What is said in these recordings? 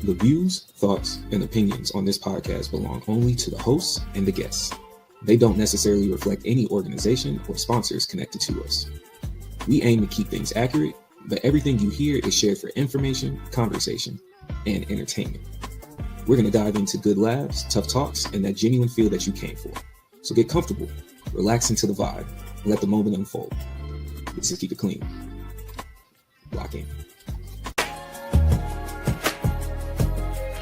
The views, thoughts, and opinions on this podcast belong only to the hosts and the guests. They don't necessarily reflect any organization or sponsors connected to us. We aim to keep things accurate, but everything you hear is shared for information, conversation, and entertainment. We're going to dive into good laughs, tough talks, and that genuine feel that you came for. So get comfortable, relax into the vibe, and let the moment unfold. This is Keep It Clean. Lock in.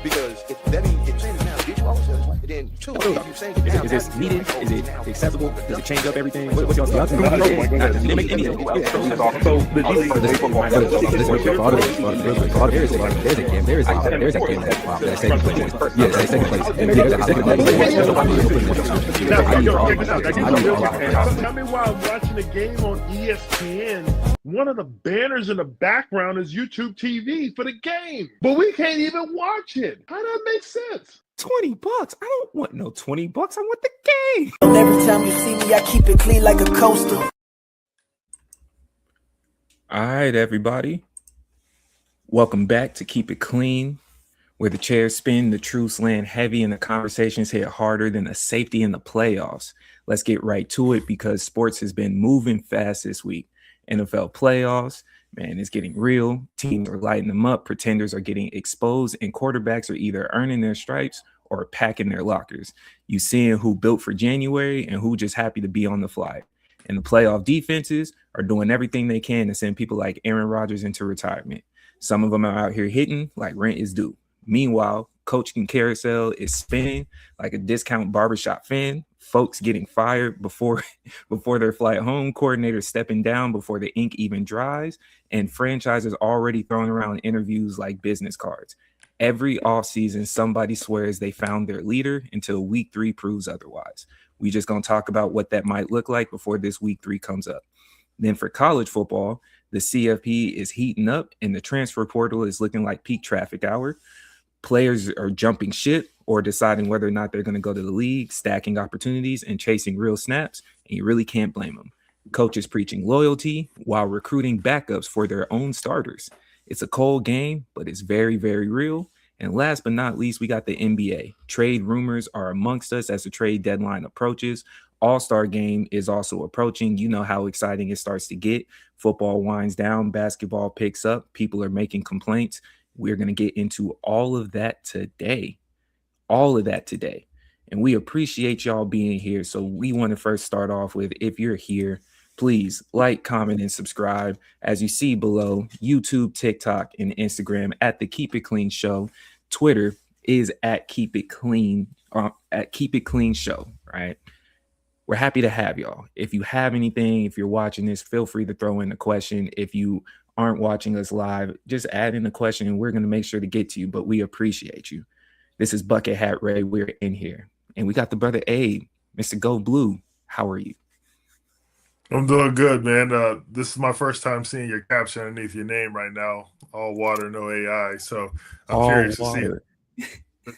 Because if that means if saying it now, get you off yourself, and then two, if you saying it now, is this needed? Is it accessible? Does it change up everything? What's y'all's thoughts? They make any of it. There's a game that's second place. Yeah, that's second place. Tell me why I'm watching a game on ESPN. One of the banners in the background is YouTube TV for the game, but we can't even watch it. How does that make sense? $20. I don't want no $20. I want the game. Every time you see me, I keep it clean like a coaster. All right, everybody. Welcome back to Keep It Clean, where the chairs spin, the truths land heavy, and the conversations hit harder than a safety in the playoffs. Let's get right to it because sports has been moving fast this week. NFL playoffs, man, it's getting real. Teams are lighting them up. Pretenders are getting exposed, and quarterbacks are either earning their stripes or packing their lockers. You seeing who built for January and who just happy to be on the fly. And the playoff defenses are doing everything they can to send people like Aaron Rodgers into retirement. Some of them are out here hitting like rent is due. Meanwhile, coaching carousel is spinning like a discount barbershop fan. Folks getting fired before their flight home, coordinators stepping down before the ink even dries, and franchises already throwing around interviews like business cards. Every offseason, somebody swears they found their leader until week 3 proves otherwise. We just going to talk about what that might look like before this week 3 comes up. Then for college football, the CFP is heating up and the transfer portal is looking like peak traffic hour. Players are jumping ship or deciding whether or not they're going to go to the league, stacking opportunities and chasing real snaps, and you really can't blame them. Coaches preaching loyalty while recruiting backups for their own starters. It's a cold game, but it's very, very real. And last but not least, we got the NBA. Trade rumors are amongst us as the trade deadline approaches. All-Star game is also approaching. You know how exciting it starts to get. Football winds down, basketball picks up, people are making complaints. We're going to get into all of that today. And we appreciate y'all being here. So we want to first start off with, if you're here, please like, comment, and subscribe. As you see below, YouTube, TikTok, and Instagram at the Keep It Clean Show. Twitter is at Keep It Clean, at Keep It Clean Show, right? We're happy to have y'all. If you have anything, if you're watching this, feel free to throw in a question. If you aren't watching us live, just add in a question and we're going to make sure to get to you, but we appreciate you. This is Bucket Hat Ray. We're in here. And we got the brother Abe, Mr. Go Blue. How are you? I'm doing good, man. This is my first time seeing your caption underneath your name right now. All water, no AI. So I'm All curious water. to see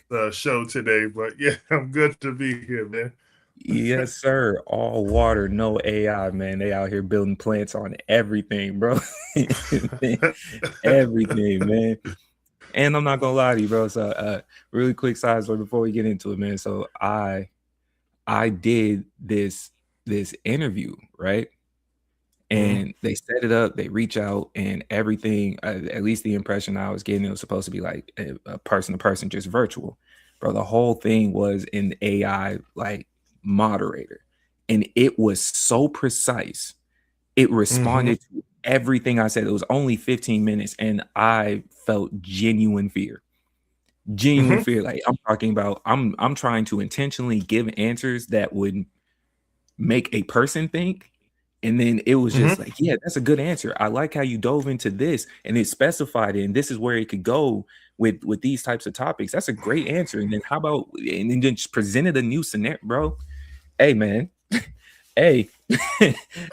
the show today. But yeah, I'm good to be here, man. Yes, sir. All water, no AI, man. They out here building plants on everything, bro. Everything, man. And I'm not gonna lie to you, bro. So really quick side story before we get into it, man. So I did this interview, right? And they set it up, they reach out, and everything, at least the impression I was getting, it was supposed to be like a person to person, just virtual. Bro, the whole thing was in AI, like moderator, and it was so precise. It responded to everything I said. It was only 15 minutes, and I felt genuine fear. Fear. Like I'm talking about, I'm trying to intentionally give answers that would make a person think. And then it was just like, yeah, that's a good answer. I like how you dove into this and it specified it, and this is where it could go with these types of topics. That's a great answer. And then how about, and then just presented a new scenario, bro. Hey, man. Hey.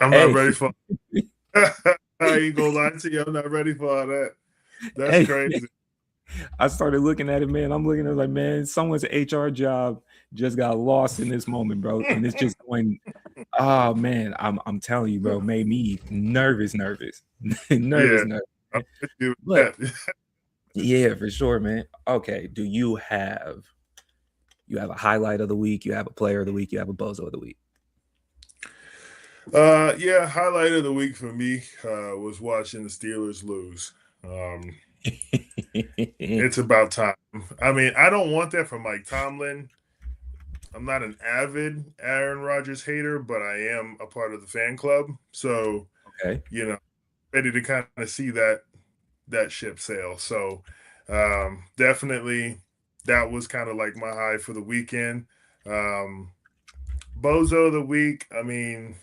I'm not ready for I ain't gonna lie to you. I'm not ready for all that. That's crazy. I started looking at it, man. I'm looking at it like, man, someone's HR job just got lost in this moment, bro. And it's just going, oh man, I'm telling you, bro, made me nervous. Yeah, for sure, man. Okay, do you have a highlight of the week, you have a player of the week, you have a bozo of the week? Yeah, highlight of the week for me was watching the Steelers lose. It's about time. I mean, I don't want that from Mike Tomlin. I'm not an avid Aaron Rodgers hater, but I am a part of the fan club. So, Okay. Ready to kind of see that ship sail. So, definitely that was kind of like my high for the weekend. Bozo of the week, I mean,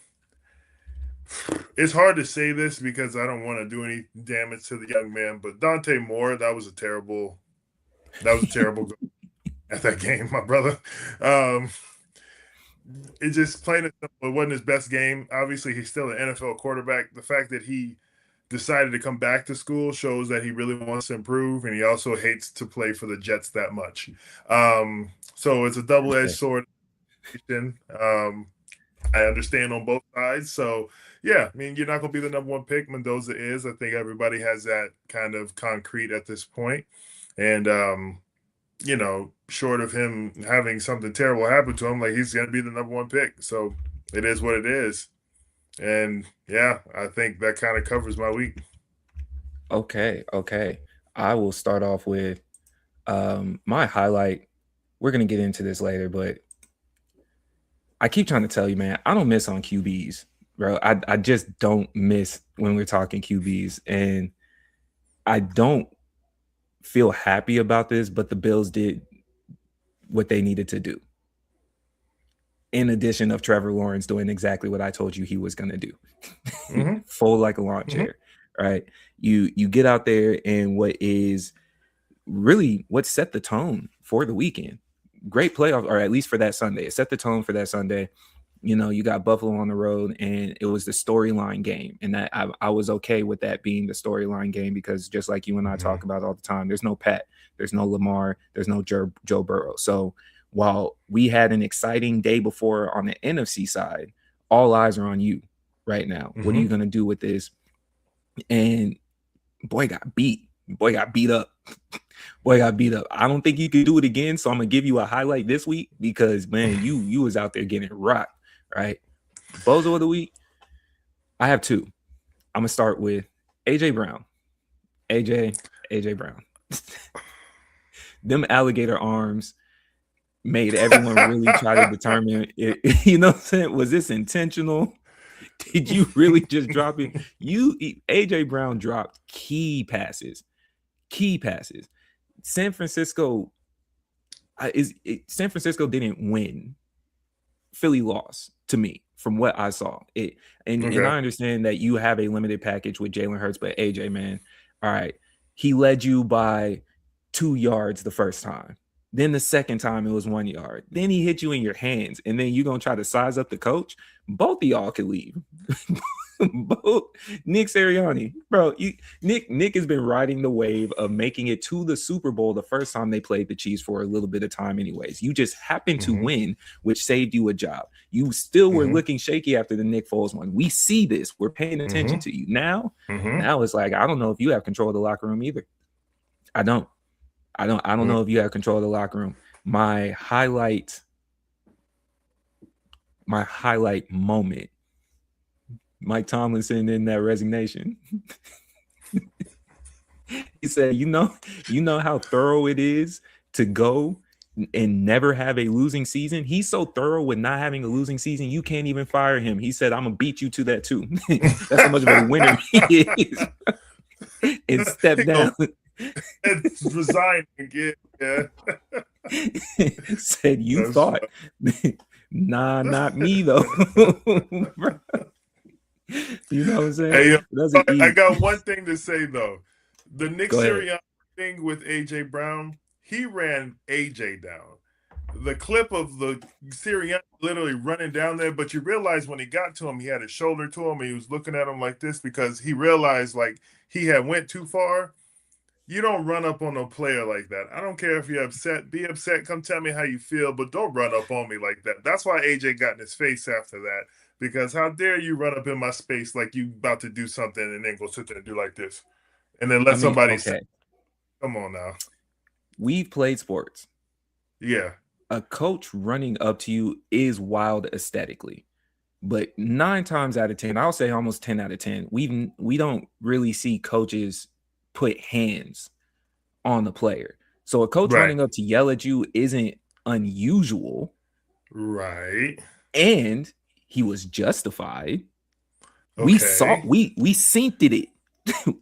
it's hard to say this because I don't want to do any damage to the young man, but Dante Moore, that was a terrible goal at that game, my brother. It just plain and simple, it wasn't his best game. Obviously, he's still an NFL quarterback. The fact that he decided to come back to school shows that he really wants to improve, and he also hates to play for the Jets that much. So it's a double-edged sword. I understand on both sides. So, yeah, I mean, you're not going to be the number one pick. Mendoza is. I think everybody has that kind of concrete at this point. And, short of him having something terrible happen to him, like he's going to be the number one pick. So it is what it is. And, yeah, I think that kind of covers my week. Okay. I will start off with my highlight. We're going to get into this later, but I keep trying to tell you, man, I don't miss on QBs, bro. I just don't miss when we're talking QBs. And I don't feel happy about this, but the Bills did what they needed to do. In addition of Trevor Lawrence doing exactly what I told you he was going to do. Fold like a lawn chair, right? You get out there and what set the tone for the weekend. Great playoff, or at least for that Sunday. It set the tone for that Sunday. You got Buffalo on the road, and it was the storyline game. And that I was okay with that being the storyline game because just like you and I talk about all the time, there's no Pat, there's no Lamar, there's no Joe Burrow. So while we had an exciting day before on the NFC side, all eyes are on you right now. What are you going to do with this? And boy got beat. Boy got beat up. I don't think you could do it again. So I'm gonna give you a highlight this week because man, you was out there getting rocked, right? Bozo of the week. I have two. I'm gonna start with AJ Brown. AJ Brown. Them alligator arms made everyone really try to determine it, you know what I'm saying? Was this intentional? Did you really just drop it? AJ Brown dropped key passes. San Francisco didn't win. Philly lost to me from what I saw. And I understand that you have a limited package with Jalen Hurts, but AJ, man, all right, he led you by 2 yards the first time. Then the second time it was 1 yard. Then he hit you in your hands, and then you're gonna try to size up the coach. Both of y'all could leave. Both Nick Sirianni, bro. Nick has been riding the wave of making it to the Super Bowl the first time they played the Chiefs for a little bit of time. Anyways, you just happened to win, which saved you a job. You still were looking shaky after the Nick Foles one. We see this. We're paying attention to you now. Now it's like I don't know if you have control of the locker room either. I don't know if you have control of the locker room. My highlight moment. Mike Tomlin sitting in that resignation. He said, you know how thorough it is to go and never have a losing season. He's so thorough with not having a losing season, you can't even fire him. He said, I'm gonna beat you to that too. That's how much of a winner he is. And step down. It's resigning. Yeah. Said you thought. Nah, not me though. You know what I'm saying? Hey, I got one thing to say though. The Nick Sirianni thing with AJ Brown, he ran AJ down. The clip of the Sirianni literally running down there, but you realize when he got to him, he had his shoulder to him and he was looking at him like this because he realized like he had went too far. You don't run up on a player like that. I don't care if you're upset. Be upset. Come tell me how you feel, but don't run up on me like that. That's why AJ got in his face after that. Because how dare you run up in my space like you about to do something and then go sit there and do like this. And then let somebody say. Come on now. We've played sports. Yeah. A coach running up to you is wild aesthetically. But 9 times out of 10, I'll say almost 10 out of 10, we don't really see coaches put hands on the player. So a coach Right. running up to yell at you isn't unusual. Right. And he was justified. Okay. We synced it.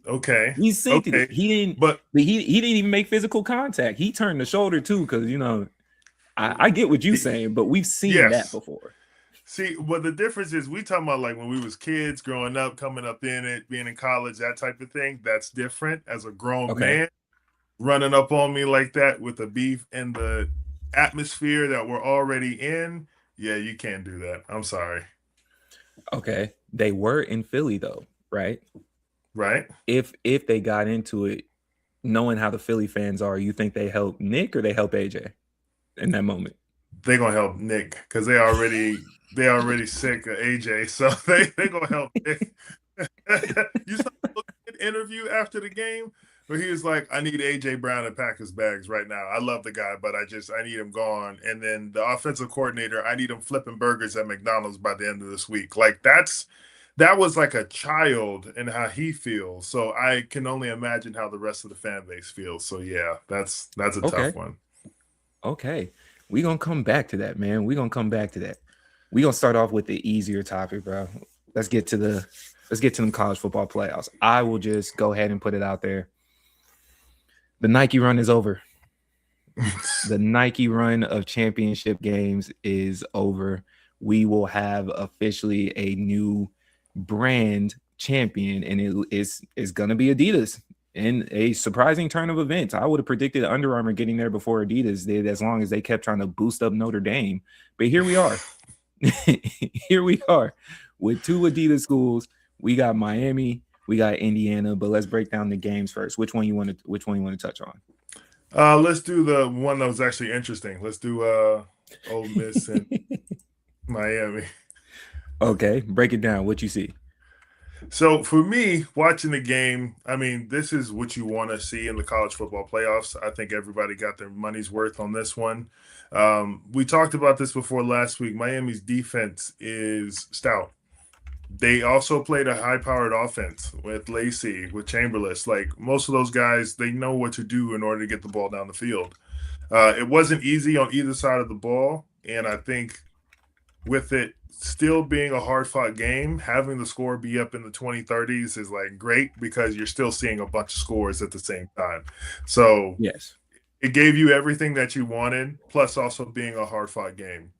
Okay. We synced Okay. it. He didn't, but he didn't even make physical contact. He turned the shoulder too, because I get what you're saying, but we've seen that before. See, what the difference is, we talking about like when we was kids growing up, coming up in it, being in college, that type of thing. That's different. As a grown man running up on me like that with the beef and the atmosphere that we're already in, yeah, you can't do that. I'm sorry. Okay. They were in Philly though, right? Right. If they got into it, knowing how the Philly fans are, you think they help Nick or they help AJ in that moment? They're gonna help Nick because they already sick of AJ, so they gonna help Nick. You saw the interview after the game where he was like, "I need AJ Brown to pack his bags right now. I love the guy, but I need him gone." And then the offensive coordinator, "I need him flipping burgers at McDonald's by the end of this week." Like that was like a child and how he feels. So I can only imagine how the rest of the fan base feels. So yeah, that's a tough one. Okay. We're going to come back to that, man. We're going to come back to that. We're going to start off with the easier topic, bro. Let's get to them college football playoffs. I will just go ahead and put it out there. The Nike run is over. The Nike run of championship games is over. We will have officially a new brand champion, and it is going to be Adidas. In a surprising turn of events. I would have predicted Under Armour getting there before Adidas did, as long as they kept trying to boost up Notre Dame. But here we are. Here we are with 2 Adidas schools. We got Miami, we got Indiana, but let's break down the games first. Which one you want to touch on? Let's do the one that was actually interesting. Let's do Ole Miss and Miami. Okay, break it down. What you see? So for me, watching the game, I mean, this is what you want to see in the college football playoffs. I think everybody got their money's worth on this one. We talked about this before last week. Miami's defense is stout. They also played a high-powered offense with Lacey, with Chamberlain. Like most of those guys, they know what to do in order to get the ball down the field. It wasn't easy on either side of the ball, and I think with it still being a hard-fought game, having the score be up in the 20-30s is like great because you're still seeing a bunch of scores at the same time. So yes, it gave you everything that you wanted, plus also being a hard-fought game.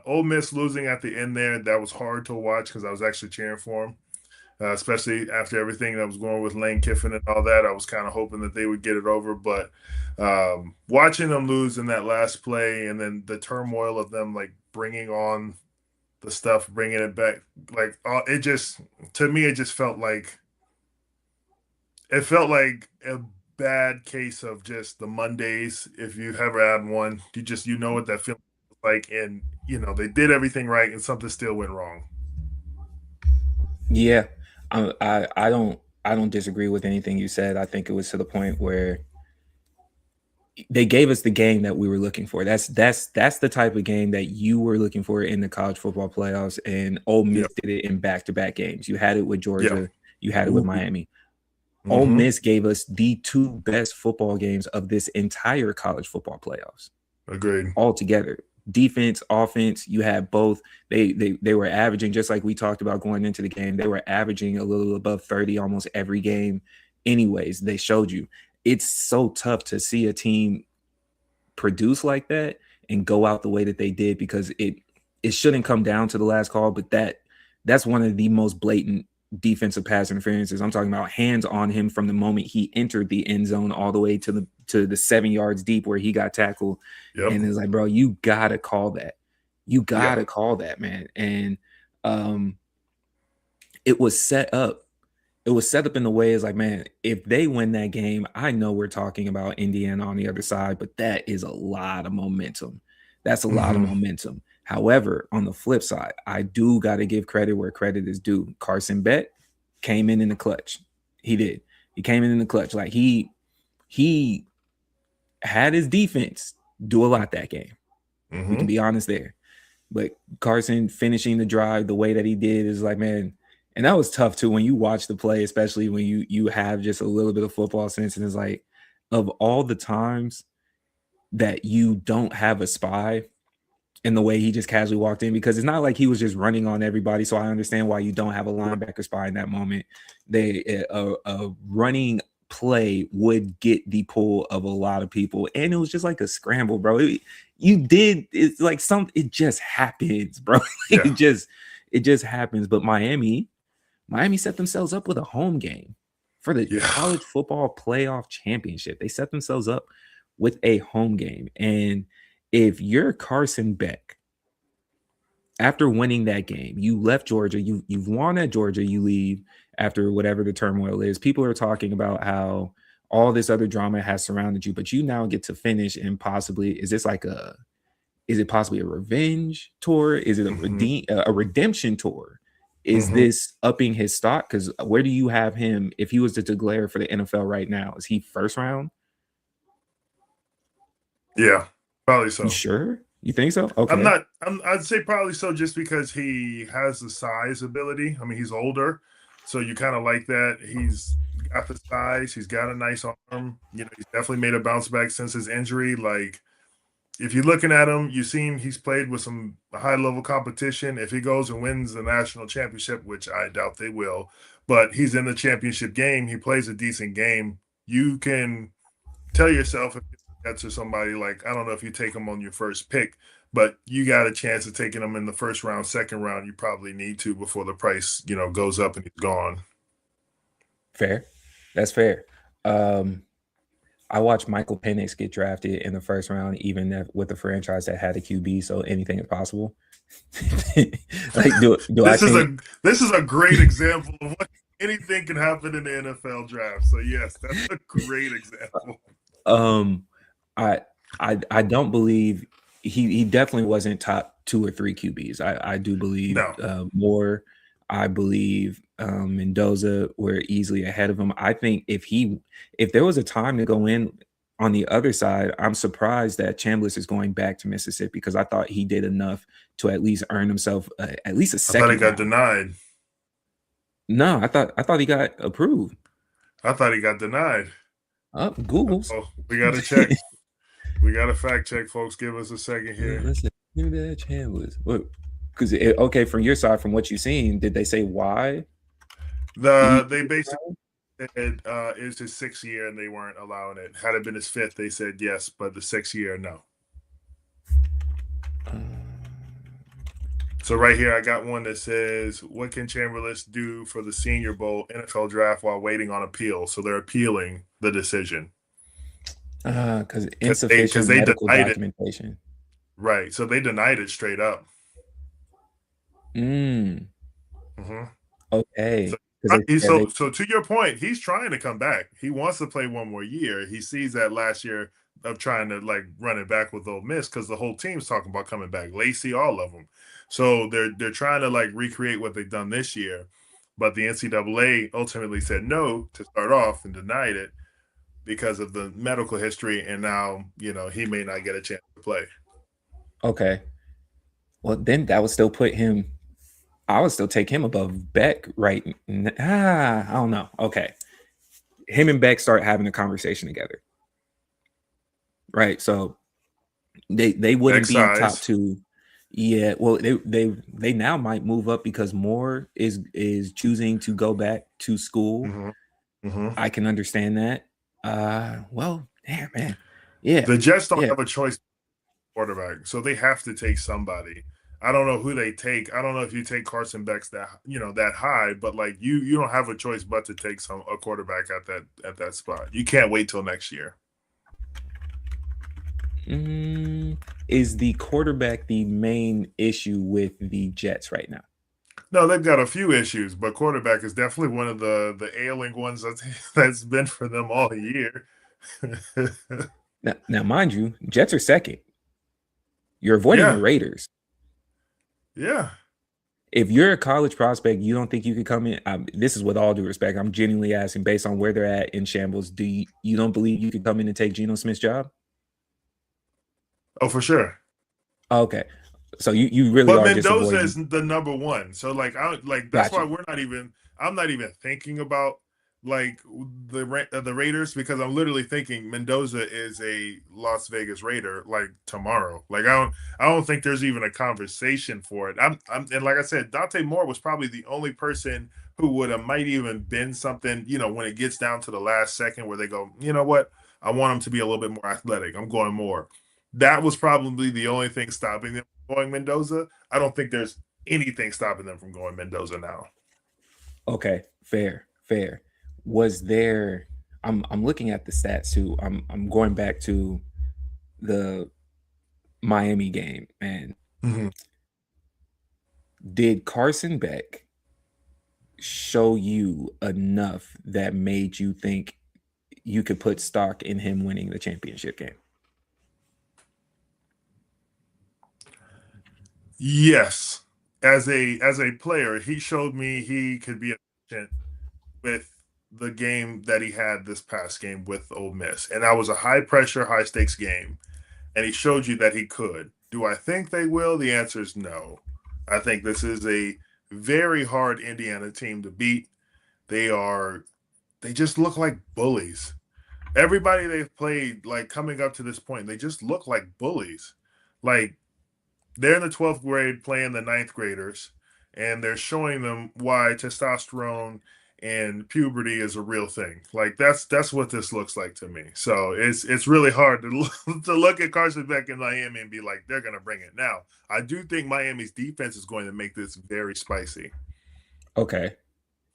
Ole Miss losing at the end there, that was hard to watch because I was actually cheering for them, especially after everything that was going with Lane Kiffin and all that. I was kind of hoping that they would get it over, but watching them lose in that last play and then the turmoil of them like bringing on the stuff, bringing it back, like it just, to me, it just felt like a bad case of just the Mondays. If you've ever had one, you know what that feels like, and they did everything right and something still went wrong. Yeah, I don't disagree with anything you said. I think it was to the point where they gave us the game that we were looking for. That's the type of game that you were looking for in the college football playoffs, and Ole Miss did it in back-to-back games. You had it with Georgia, you had it with Miami. Ole Miss gave us the 2 best football games of this entire college football playoffs. Agreed. All together. Defense, offense, you had both. They were averaging, just like we talked about going into the game, they were averaging a little above 30 almost every game. Anyways, they showed you. It's so tough to see a team produce like that and go out the way that they did, because it shouldn't come down to the last call, but that's one of the most blatant defensive pass interferences. I'm talking about hands on him from the moment he entered the end zone all the way to the 7 yards deep where he got tackled. And it's like, bro, you gotta call that. You gotta call that, man. And it was set up. It was set up in the way is like, man, if they win that game, I know we're talking about Indiana on the other side, but that is a lot of momentum. That's a lot of momentum. However, on the flip side, I do got to give credit where credit is due. Carson Beck came in the clutch. He did. He came in the clutch. Like he had his defense do a lot that game. We can be honest there. But Carson finishing the drive the way that he did is like, man, and that was tough too when you watch the play, especially when you have just a little bit of football sense, and it's like, of all the times that you don't have a spy in the way he just casually walked in, because it's not like he was just running on everybody. So I understand why you don't have a linebacker spy in that moment. A running play would get the pull of a lot of people, and it was just like a scramble, bro. It's like it just happens, bro. Yeah. it just happens. But Miami set themselves up with a home game for the college football playoff championship. They set themselves up with a home game. And if you're Carson Beck, after winning that game, you left Georgia, you've won at Georgia, you leave after whatever the turmoil is. People are talking about how all this other drama has surrounded you, but you now get to finish and possibly, is it possibly a revenge tour? Is it a redemption tour? Is this upping his stock? Because where do you have him if he was to declare for the NFL right now? Is he first round? Yeah, probably so. You sure? You think so? Okay. I'd say probably so, just because he has the size ability. I mean, he's older, so you kind of like that. He's got the size. He's got a nice arm. He's definitely made a bounce back since his injury. Like, if you're looking at him, you've seen he's played with some high-level competition. If he goes and wins the national championship, which I doubt they will, but he's in the championship game, he plays a decent game, you can tell yourself, if you get to somebody like, I don't know if you take him on your first pick, but you got a chance of taking him in the first round, second round, you probably need to before the price, goes up and he's gone. Fair. That's fair. I watched Michael Penix get drafted in the first round, even with the franchise that had a QB, so anything is possible. This is a great example of what anything can happen in the NFL draft. So yes, that's a great example. I don't believe he definitely wasn't top 2 or 3 QBs. I do believe Moore. I believe Mendoza were easily ahead of him. I think if there was a time to go in on the other side, I'm surprised that Chambliss is going back to Mississippi, because I thought he did enough to at least earn himself at least a second. I thought he got denied. No, I thought he got approved. I thought he got denied. Google's. Oh, we got to check. We got to fact check, folks. Give us a second here. Listen, give me that Chambliss. What? Because from your side, from what you've seen, did they say why? They basically said it's his 6th year and they weren't allowing it. Had it been his 5th, they said yes, but the 6th year, no. So right here, I got one that says, "What can Chambliss do for the Senior Bowl NFL draft while waiting on appeal?" So they're appealing the decision. Because insufficient medical documentation. Right. So they denied it straight up. Okay. So to your point, he's trying to come back. He wants to play one more year. He sees that last year of trying to run it back with Ole Miss, because the whole team's talking about coming back. Lacey, all of them. So they're trying to recreate what they've done this year, but the NCAA ultimately said no to start off and denied it because of the medical history, and now he may not get a chance to play. Okay. Well, then that would still put him. I would still take him above Beck, right? I don't know. Okay. Him and Beck start having a conversation together. Right. So they wouldn't be in top 2. Yeah. Well, they now might move up because Moore is choosing to go back to school. I can understand that. Well, damn, man. Yeah. The Jets don't have a choice quarterback, so they have to take somebody. I don't know who they take. I don't know if you take Carson Beck's that high, but you don't have a choice but to take a quarterback at that spot. You can't wait till next year. Is the quarterback the main issue with the Jets right now? No, they've got a few issues, but quarterback is definitely one of the ailing ones that's been for them all year. now, mind you, Jets are second. You're avoiding the Raiders. Yeah. if you're a college prospect, you don't think you could come in. This is with all due respect. I'm genuinely asking, based on where they're at in shambles, you don't believe you could come in and take Geno Smith's job? Oh, for sure. Okay, so you really But are just Mendoza avoiding. is the number one. So that's why Gotcha. I'm not even thinking about like the Raiders, because I'm literally thinking Mendoza is a Las Vegas Raider like tomorrow. Like I don't think there's even a conversation for it. And like I said, Dante Moore was probably the only person who would have might even been something, when it gets down to the last second where they go, you know what? I want him to be a little bit more athletic. I'm going more. That was probably the only thing stopping them from going Mendoza. I don't think there's anything stopping them from going Mendoza now. Okay, fair. Was there? I'm looking at the stats too. I'm going back to the Miami game, and did Carson Beck show you enough that made you think you could put stock in him winning the championship game? Yes. As a player, he showed me he could be efficient with the game that he had this past game with Ole Miss. And that was a high pressure, high stakes game. And he showed you that he could. Do I think they will? The answer is no. I think this is a very hard Indiana team to beat. They just look like bullies. Everybody they've played, like coming up to this point, they just look like bullies. Like they're in the 12th grade playing the 9th graders, and they're showing them why testosterone and puberty is a real thing. Like that's what this looks like to me. So it's really hard to look at Carson Beck in Miami and be like, they're going to bring it. Now, I do think Miami's defense is going to make this very spicy. Okay.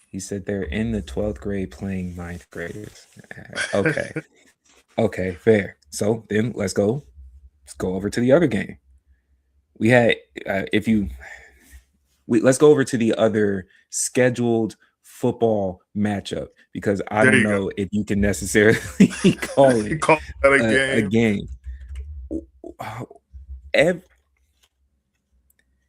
He said they're in the 12th grade playing 9th graders. Okay. Okay, fair. So then let's go over to the other game. We had let's go over to the other scheduled football matchup, because I don't know if you can necessarily call it a game.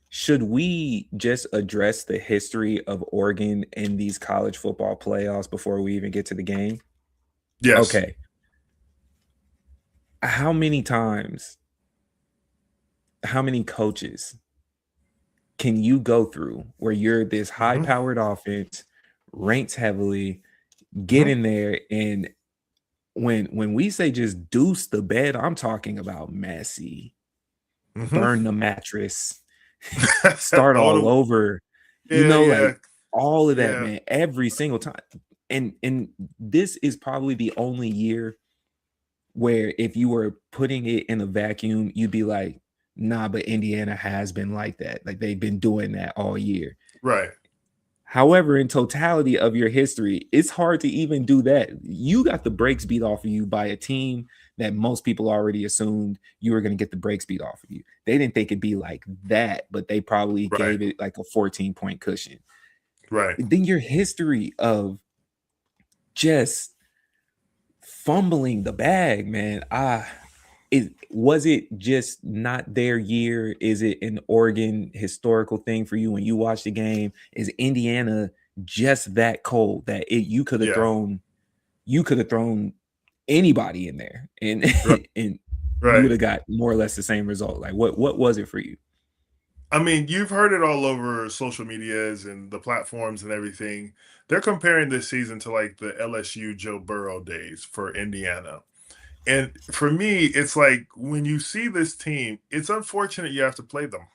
Should we just address the history of Oregon in these college football playoffs before we even get to the game? Yes. Okay. How many times, how many coaches can you go through where you're this high-powered offense, ranked heavily, get in there, and when we say just deuce the bed, I'm talking about messy, burn the mattress, start all over, like all of that, man, every single time. And this is probably the only year where if you were putting it in a vacuum, you'd be like, nah, but Indiana has been like that. Like they've been doing that all year. Right. However, in totality of your history, it's hard to even do that. You got the brakes beat off of you by a team that most people already assumed you were going to get the brakes beat off of you. They didn't think it'd be like that, but they probably gave it like a 14-point cushion. Right. Then your history of just fumbling the bag, man. Was it just not their year? Is it an Oregon historical thing for you when you watch the game? Is Indiana just that cold that you could have thrown anybody in there and and you would have got more or less the same result? Like what was it for you? I mean, you've heard it all over social medias and the platforms and everything. They're comparing this season to like the LSU Joe Burrow days for Indiana. And for me, it's like when you see this team, it's unfortunate you have to play them.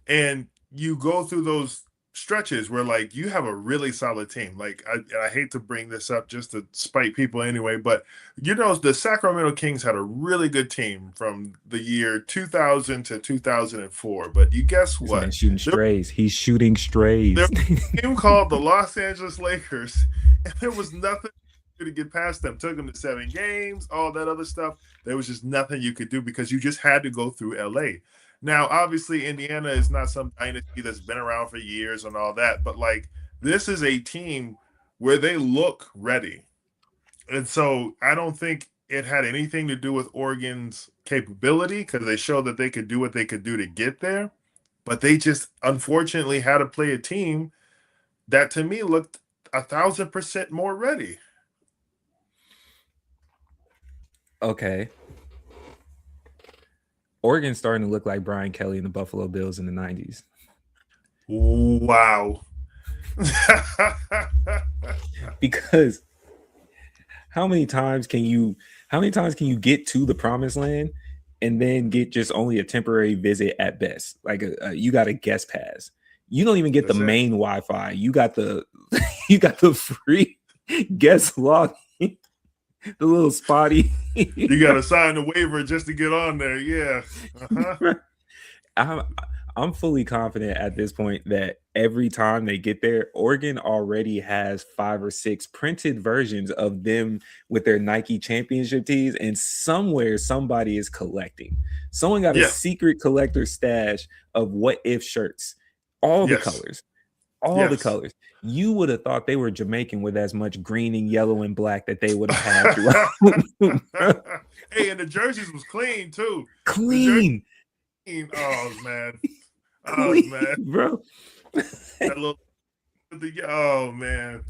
And you go through those stretches where like you have a really solid team. Like I hate to bring this up just to spite people anyway, but the Sacramento Kings had a really good team from the year 2000 to 2004. But you guess what? He's shooting strays. He's shooting strays. There was a team called the Los Angeles Lakers, and there was nothing to get past them. Took them to 7 games, all that other stuff. There was just nothing you could do because you just had to go through LA. Now, obviously, Indiana is not some dynasty that's been around for years and all that, but like this is a team where they look ready. And so I don't think it had anything to do with Oregon's capability because they showed that they could do what they could do to get there. but they just unfortunately had to play a team that to me looked 1,000% more ready. Okay. Oregon's starting to look like Brian Kelly and the Buffalo Bills in the 90s. Wow. Because how many times can you get to the promised land and then get just only a temporary visit at best? Like you got a guest pass. You don't even get the main Wi-Fi. You got the free guest login. The little spotty. You got to sign the waiver just to get on there. Yeah. I'm fully confident at this point that every time they get there, Oregon already has 5 or 6 printed versions of them with their Nike championship tees, and somewhere somebody is collecting. Someone got a secret collector stash of what if shirts, all the colors, the colors. You would have thought they were Jamaican with as much green and yellow and black that they would have had throughout. Hey, and the jerseys was clean too. Clean. Oh man. Clean, man, bro. Oh man.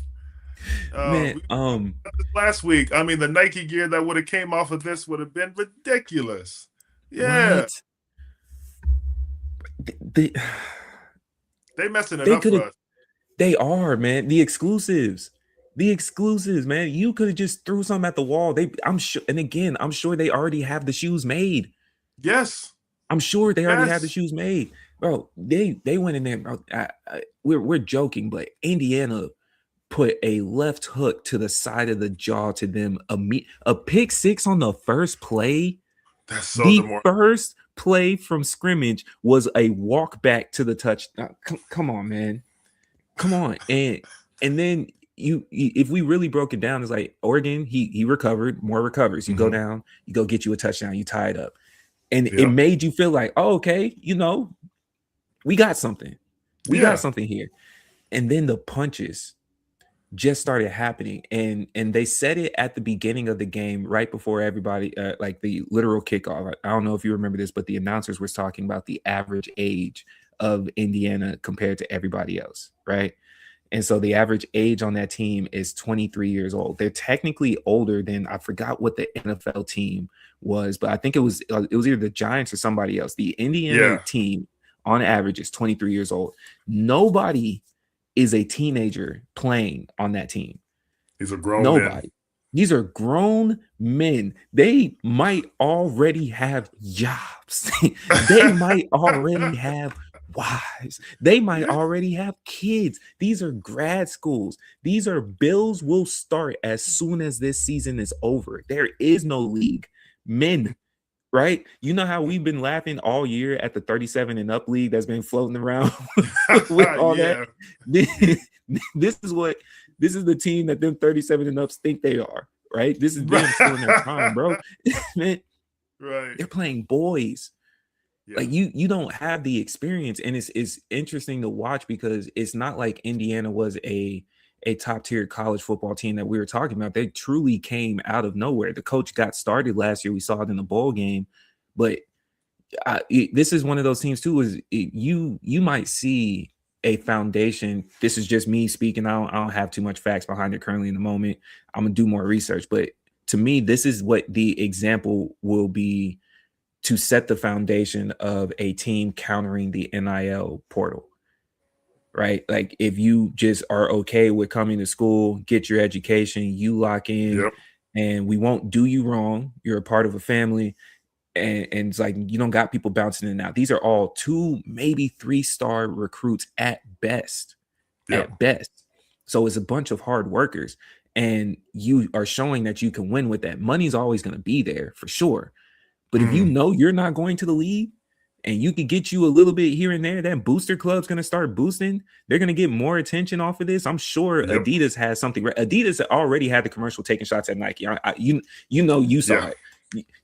Last week, I mean, the Nike gear that would have came off of this would have been ridiculous. Yeah. They messing it up for us. They are, man. The exclusives, man. You could have just threw something at the wall. I'm sure, and again, I'm sure they already have the shoes made. Yes. I'm sure they already have the shoes made, bro. They went in there, bro. We're joking, but Indiana put a left hook to the side of the jaw to them. A pick six on the first play. That's so the first play from scrimmage was a walk back to the touchdown. Come on, man. Come on. And then you if we really broke it down, it's like Oregon, he recovered, more recovers. You go down, you go get you a touchdown, you tie it up. And it made you feel like, oh, okay, we got something. We got something here. And then the punches just started happening. And they said it at the beginning of the game, right before everybody, like the literal kickoff. I don't know if you remember this, but the announcers was talking about the average age of Indiana compared to everybody else, right? And so the average age on that team is 23 years old. They're technically older than, I forgot what the NFL team was, but I think it was either the Giants or somebody else. The Indiana team on average is 23 years old. Nobody is a teenager playing on that team. These are grown men. These are grown men. They might already have jobs. They might already have wives. They might already have kids. These are grad schools. These are bills will start as soon as this season is over. There is no league. Men, right? You know how we've been laughing all year at the 37 and up league that's been floating around with all that. This is the team that them 37 and ups think they are, right? This is them still in their time, bro. Man, right. They're playing boys. Like you don't have the experience, and it's interesting to watch because it's not like Indiana was a top tier college football team that we were talking about. They truly came out of nowhere. The coach got started last year. We saw it in the bowl game, but this is one of those teams too. You might see a foundation. This is just me speaking. I don't have too much facts behind it currently in the moment. I'm gonna do more research, but to me, this is what the example will be to set the foundation of a team countering the NIL portal, right? Like if you just are okay with coming to school, get your education, you lock in, and we won't do you wrong. You're a part of a family, and it's like you don't got people bouncing in and out. These are all 2, maybe 3-star recruits at best. At best. So it's a bunch of hard workers, and you are showing that you can win with that. Money's always going to be there for sure. But if you know you're not going to the league and you can get you a little bit here and there, that booster club's going to start boosting. They're going to get more attention off of this. I'm sure Adidas has something. Adidas already had the commercial taking shots at Nike. You saw it.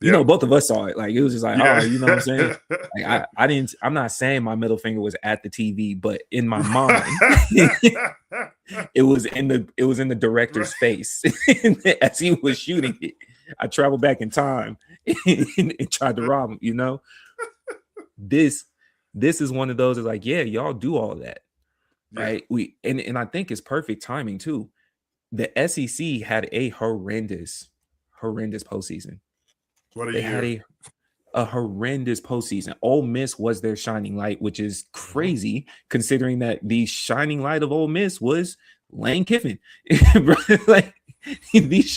You know, both of us saw it. Like it was just like, oh, you know what I'm saying? Like I'm not saying my middle finger was at the TV, but in my mind, it was in the director's face as he was shooting it. I traveled back in time and tried to rob him, This this is one of those is like, yeah, y'all do all that, Yeah. right? And I think it's perfect timing too. The SEC had a horrendous postseason. What a They year. had a horrendous postseason. Ole Miss was their shining light, which is crazy considering that the shining light of Ole Miss was Lane Kiffin. Like the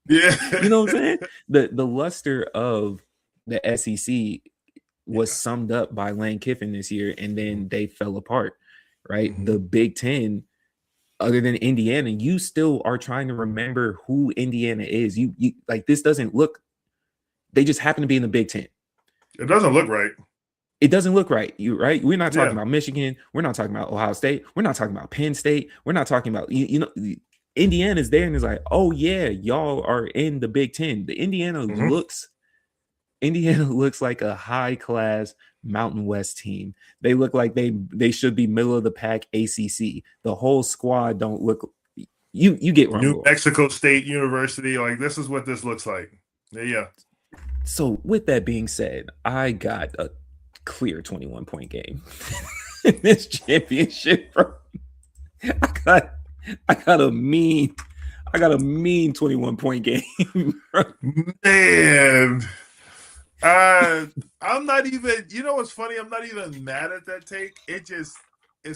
yeah, you know what I'm saying? The luster of the SEC was summed up by Lane Kiffin this year, and then they fell apart, right? The Big Ten, other than Indiana, you still are trying to remember who Indiana is. You like this doesn't look. They just happen to be in the Big Ten. It doesn't look right. It doesn't look right. Right? We're not talking about Michigan. We're not talking about Ohio State. We're not talking about Penn State. We're not talking about Indiana's there and it's like, oh yeah, y'all are in the Big Ten. The Indiana looks like a high class Mountain West team. They look like they should be middle of the pack ACC. The whole squad don't look. You get where New Mexico State University. Like this is what this looks like. Yeah. So with that being said, I got a clear 21-point game in this championship. Bro. I got a mean 21-point game. Bro. Man. I'm not even, you know what's funny? I'm not even mad at that take. It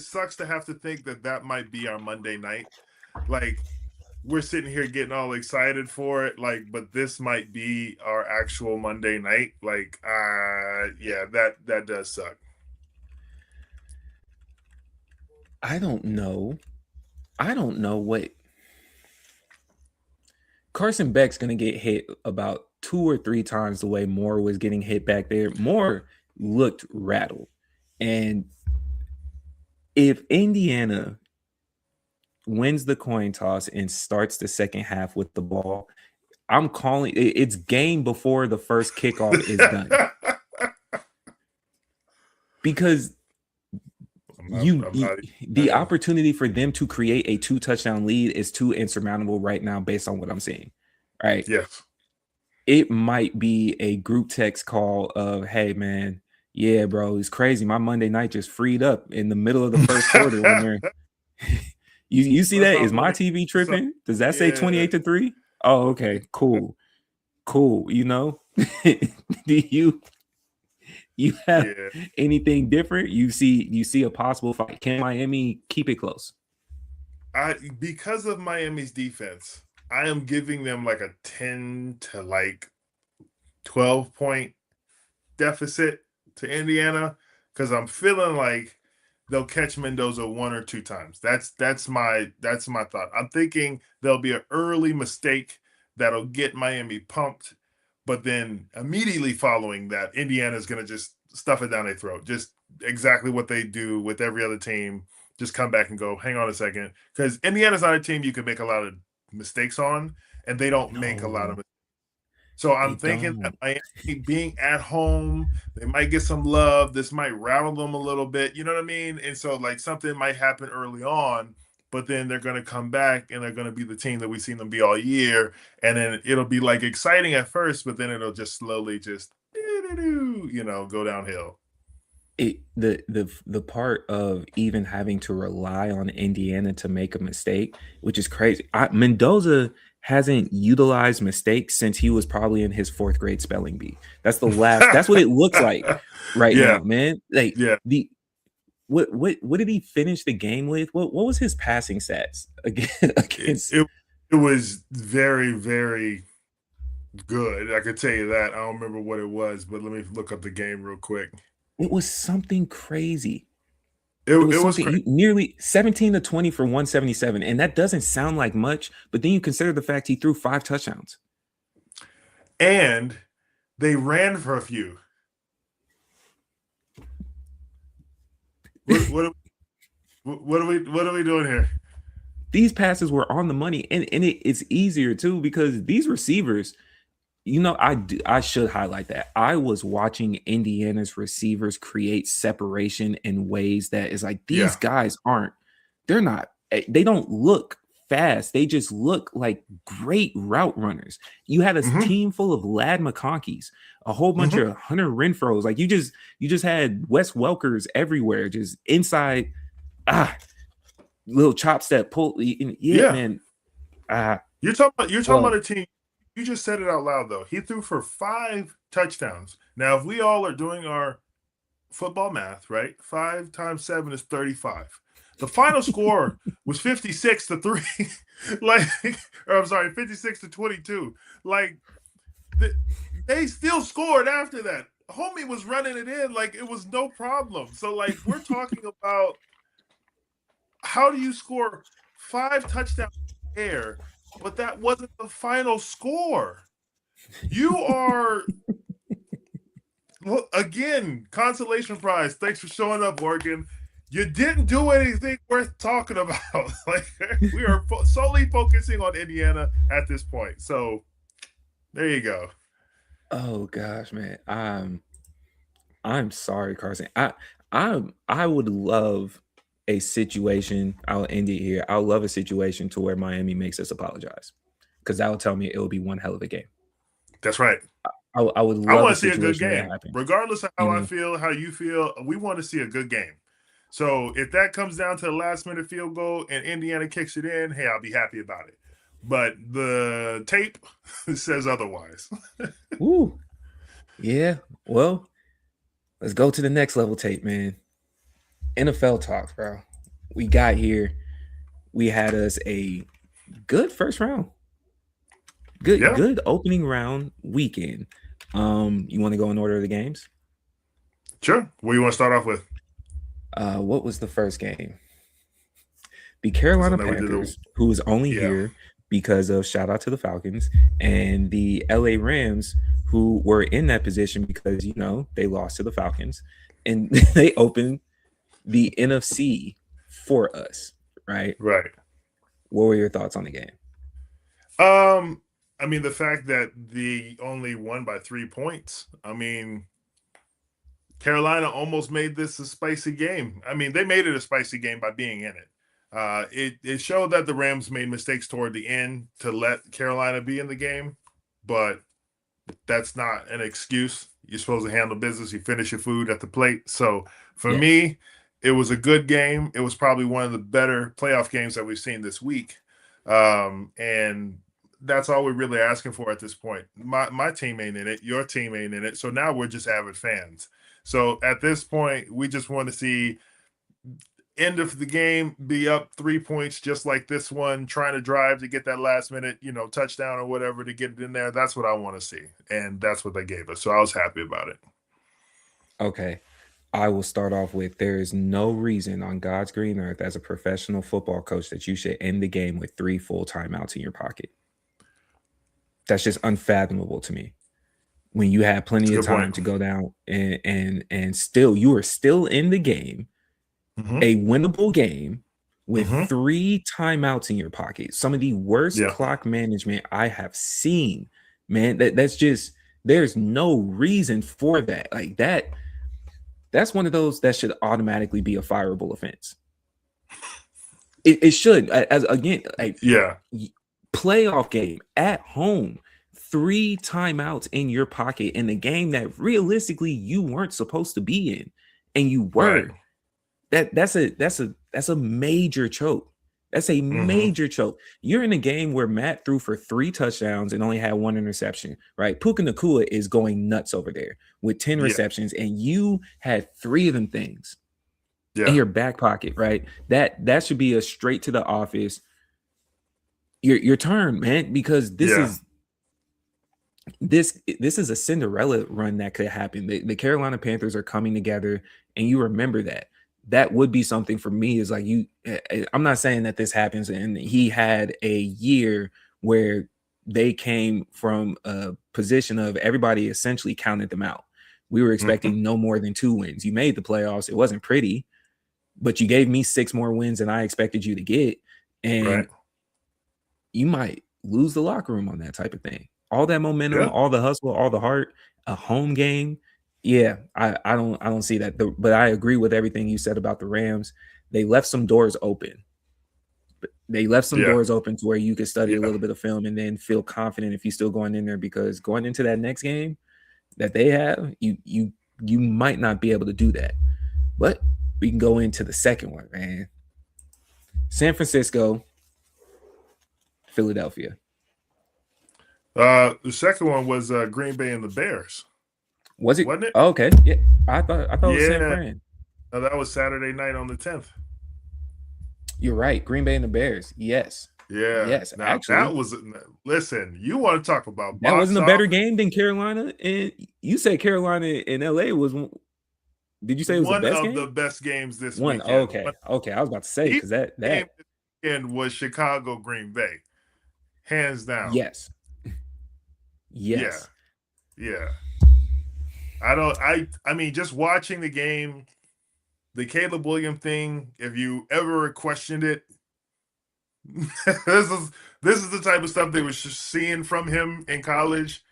sucks to have to think that might be our Monday night. Like, we're sitting here getting all excited for it, like, but this might be our actual Monday night. Like, yeah, that does suck. I don't know what Carson Beck's going to get hit about 2 or 3 times the way Moore was getting hit back there. Moore looked rattled. And if Indiana wins the coin toss and starts the second half with the ball, I'm calling it's game before the first kickoff is done. Because the opportunity for them to create a 2-touchdown lead is too insurmountable right now based on what I'm seeing. Right? Yes. It might be a group text call of, hey man, yeah, bro, it's crazy. My Monday night just freed up in the middle of the first quarter when they're you see that? Is my TV tripping? Does that say 28-3? Oh, okay, cool. You know, do you have anything different? You see a possible fight? Can Miami keep it close? Because of Miami's defense, I am giving them like a 10 to like 12 point deficit to Indiana because I'm feeling like they'll catch Mendoza 1 or 2 times. That's my thought. I'm thinking there'll be an early mistake that'll get Miami pumped, but then immediately following that, Indiana's going to just stuff it down their throat. Just exactly what they do with every other team. Just come back and go, hang on a second. Because Indiana's not a team you can make a lot of mistakes on, and they don't make a lot of mistakes. So I'm thinking that Miami being at home, they might get some love. This might rattle them a little bit. You know what I mean? And so like something might happen early on, but then they're going to come back and they're going to be the team that we've seen them be all year. And then it'll be like exciting at first, but then it'll just slowly just, go downhill. The part of even having to rely on Indiana to make a mistake, which is crazy. Mendoza hasn't utilized mistakes since he was probably in his 4th grade spelling bee. That's the last. That's what it looks like now, man. Like what did he finish the game with? What was his passing stats against? It was very, very good. I could tell you that. I don't remember what it was, but let me look up the game real quick. It was something crazy. It was nearly 17-20 for 177, and that doesn't sound like much, but then you consider the fact he threw 5 touchdowns. And they ran for a few. What are we doing here? These passes were on the money, and it's easier too because these receivers, I should highlight that. I was watching Indiana's receivers create separation in ways that is like, these guys they don't look fast. They just look like great route runners. You had a team full of Lad McConkeys, a whole bunch of Hunter Renfros. Like you just had Wes Welkers everywhere, just inside. Little chop step pull. Man. You're talking about a team. You just said it out loud though. He threw for 5 touchdowns. Now, if we all are doing our football math, right? 5 times 7 is 35. The final score was 56-3. I'm sorry, 56-22. Like they still scored after that. Homie was running it in like it was no problem. So like we're talking about how do you score 5 touchdowns in the air, but that wasn't the final score. You are again, consolation prize. Thanks for showing up, Oregon. You didn't do anything worth talking about. Like we are solely focusing on Indiana at this point. So there you go. Oh gosh, man. I'm sorry, Carson. I would love a situation. I'll end it here. I'll love a situation to where Miami makes us apologize, because that will tell me it will be one hell of a game. That's right. I would love. I want to see a good game, regardless of how I feel, how you feel. We want to see a good game. So if that comes down to the last-minute field goal and Indiana kicks it in, hey, I'll be happy about it. But the tape says otherwise. Ooh, yeah. Well, let's go to the next level tape, man. NFL talk, bro. We got here. We had us a good first round. Good opening round weekend. You want to go in order of the games? Sure. What do you want to start off with? What was the first game? The Carolina Panthers, who was only here because of shout out to the Falcons, and the LA Rams, who were in that position because they lost to the Falcons, and they opened the NFC for us, right? Right. What were your thoughts on the game? I mean, the fact that they only won by 3 points. I mean, Carolina almost made this a spicy game. I mean, they made it a spicy game by being in it. It showed that the Rams made mistakes toward the end to let Carolina be in the game, but that's not an excuse. You're supposed to handle business. You finish your food at the plate. So for me, it was a good game. It was probably one of the better playoff games that we've seen this week. And that's all we're really asking for at this point. My team ain't in it. Your team ain't in it. So now we're just avid fans. So at this point, we just want to see end of the game be up 3 points, just like this one, trying to drive to get that last minute, touchdown or whatever to get it in there. That's what I want to see. And that's what they gave us. So I was happy about it. Okay. I will start off with, there is no reason on God's green earth as a professional football coach that you should end the game with 3 full timeouts in your pocket. That's just unfathomable to me. When you have plenty of time to go down and still, you are still in the game, a winnable game with 3 timeouts in your pocket. Some of the worst clock management I have seen, man. That's just, there's no reason for that. Like that's one of those that should automatically be a fireable offense. It should, playoff game at home, 3 timeouts in your pocket in a game that realistically you weren't supposed to be in, and you were. Right. That's a major choke. That's a major choke. You're in a game where Matt threw for 3 touchdowns and only had 1 interception, right? Puka Nacua is going nuts over there with 10 receptions, and you had 3 of them things in your back pocket, right? That should be a straight to the office. Your turn, man, because this is a Cinderella run that could happen. The Carolina Panthers are coming together, and you remember that. That would be something for me, is like, I'm not saying that this happens, and he had a year where they came from a position of everybody essentially counted them out. We were expecting no more than 2 wins. You made the playoffs. It wasn't pretty, but you gave me 6 more wins than I expected you to get. And you might lose the locker room on that type of thing. All that momentum, all the hustle, all the heart, a home game. Yeah, I don't see that. But I agree with everything you said about the Rams. They left some doors open. They left some doors open to where you could study a little bit of film and then feel confident if you're still going in there, because going into that next game that they have, you might not be able to do that. But we can go into the second one, man. San Francisco, Philadelphia. The second one was Green Bay and the Bears. Was it? Wasn't it? Oh, okay. Yeah. I thought it was San Fran. No, that was Saturday night on the 10th. You're right. Green Bay and the Bears. Yes. Yeah. Yes. Now, actually, that was. Listen, you want to talk about that wasn't a better game than Carolina, and you said Carolina in LA was. Did you say it was one the best of game? the best games this one? weekend? Okay. I was about to say, because that game this weekend was Chicago Green Bay, hands down. Yes. Yeah. I mean, just watching the game, the Caleb Williams thing, if you ever questioned it, this is the type of stuff they was just seeing from him in college.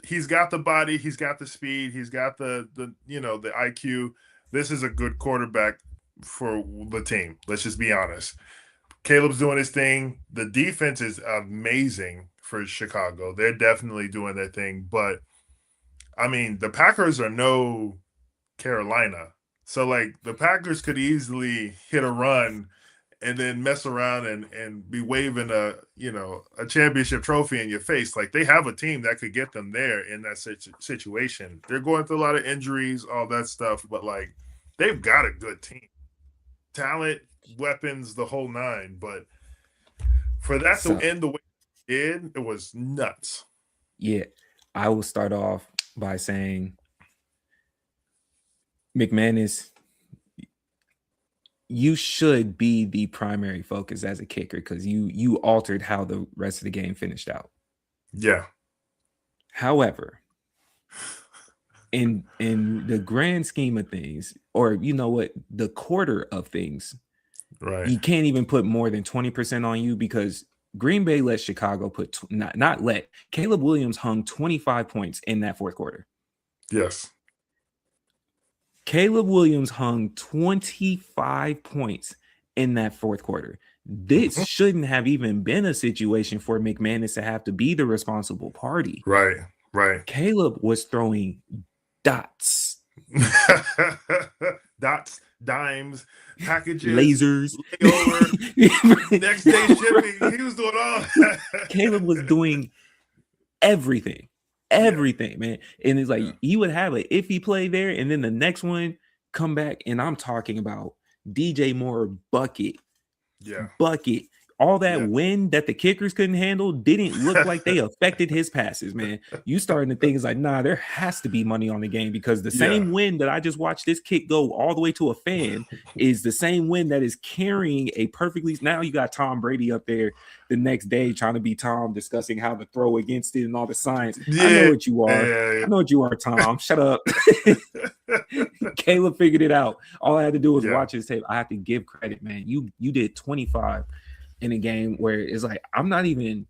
He's got the body, he's got the speed, he's got the the IQ. This is a good quarterback for the team. Let's just be honest. Caleb's doing his thing. The defense is amazing for Chicago. They're definitely doing their thing, but I mean, the Packers are no Carolina. So, like, the Packers could easily hit a run and then mess around and be waving a championship trophy in your face. Like, they have a team that could get them there in that situation. They're going through a lot of injuries, all that stuff, but, like, they've got a good team. Talent, weapons, the whole nine. But for that to end the way it was nuts. Yeah. I will start off by saying, McManus, you should be the primary focus as a kicker, because you altered how the rest of the game finished out. Yeah. However, in the grand scheme of things, or the quarter of things, right? You can't even put more than 20% on you, because Green Bay let Chicago put Caleb Williams hung 25 points in that fourth quarter. Yes. Caleb Williams hung 25 points in that fourth quarter. This shouldn't have even been a situation for McManus to have to be the responsible party. Right. Caleb was throwing dots. Dots, dimes, packages, lasers, layover, next day shipping. He was doing all that. Caleb was doing everything. Man. And it's like he would have an iffy play there, and then the next one come back, and I'm talking about DJ Moore bucket. All that wind that the kickers couldn't handle didn't look like they affected his passes, man. You starting to think it's like, nah, there has to be money on the game, because the same wind that I just watched this kick go all the way to a fan is the same wind that is carrying a perfectly. Now you got Tom Brady up there the next day trying to be Tom, discussing how to throw against it and all the science. I know what you are. I know what you are, Tom. Shut up. Caleb figured it out. All I had to do was watch his tape. I have to give credit, man. You did 25 in a game where it's like, I'm not even,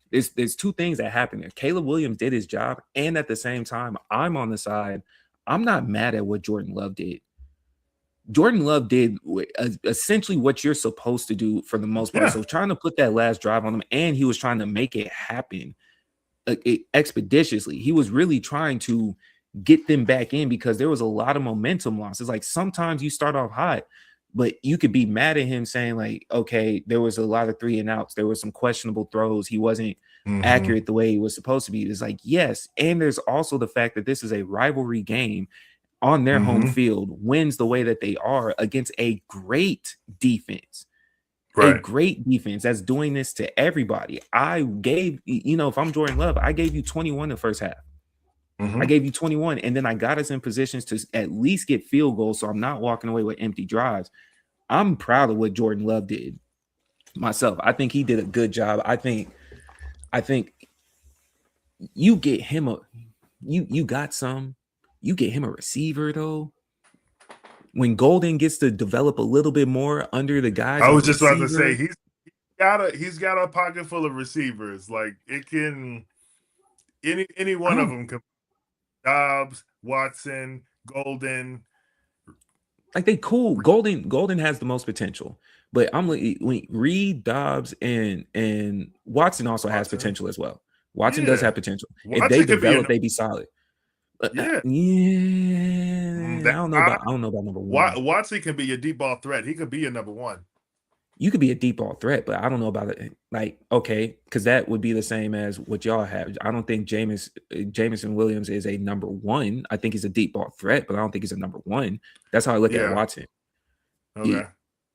there's two things that happen there. Caleb Williams did his job, and at the same time, I'm on the side. I'm not mad at what Jordan Love did. Jordan Love did essentially what you're supposed to do for the most part. So trying to put that last drive on him, and he was trying to make it happen expeditiously. He was really trying to get them back in, because there was a lot of momentum loss. It's like sometimes you start off hot, but you could be mad at him saying, like, okay, there was a lot of 3 and outs. There were some questionable throws. He wasn't accurate the way he was supposed to be. It's like, yes. And there's also the fact that this is a rivalry game on their home field, wins the way that they are against a great defense. A great defense that's doing this to everybody. I gave, if I'm Jordan Love, I gave you 21 the first half. I gave you 21, and then I got us in positions to at least get field goals, so I'm not walking away with empty drives. I'm proud of what Jordan Love did myself. I think he did a good job. I think you get him you get him a receiver, though. When Golden gets to develop a little bit more under the guys, I was just about to say he's got a pocket full of receivers. Like, it can any one of them can. Dobbs, Watson, Golden. Like, they cool. Golden has the most potential. But I'm like, when Reed, Dobbs, and Watson also has potential as well. Watson does have potential. If they develop, they be solid. Yeah, I don't know about number one. Watson can be a deep ball threat. He could be a number one. You could be a deep ball threat, but I don't know about it. Like, okay, because that would be the same as what y'all have. I don't think Jameson Williams is a number one. I think he's a deep ball threat, but I don't think he's a number one. That's how I look at Watson. Okay.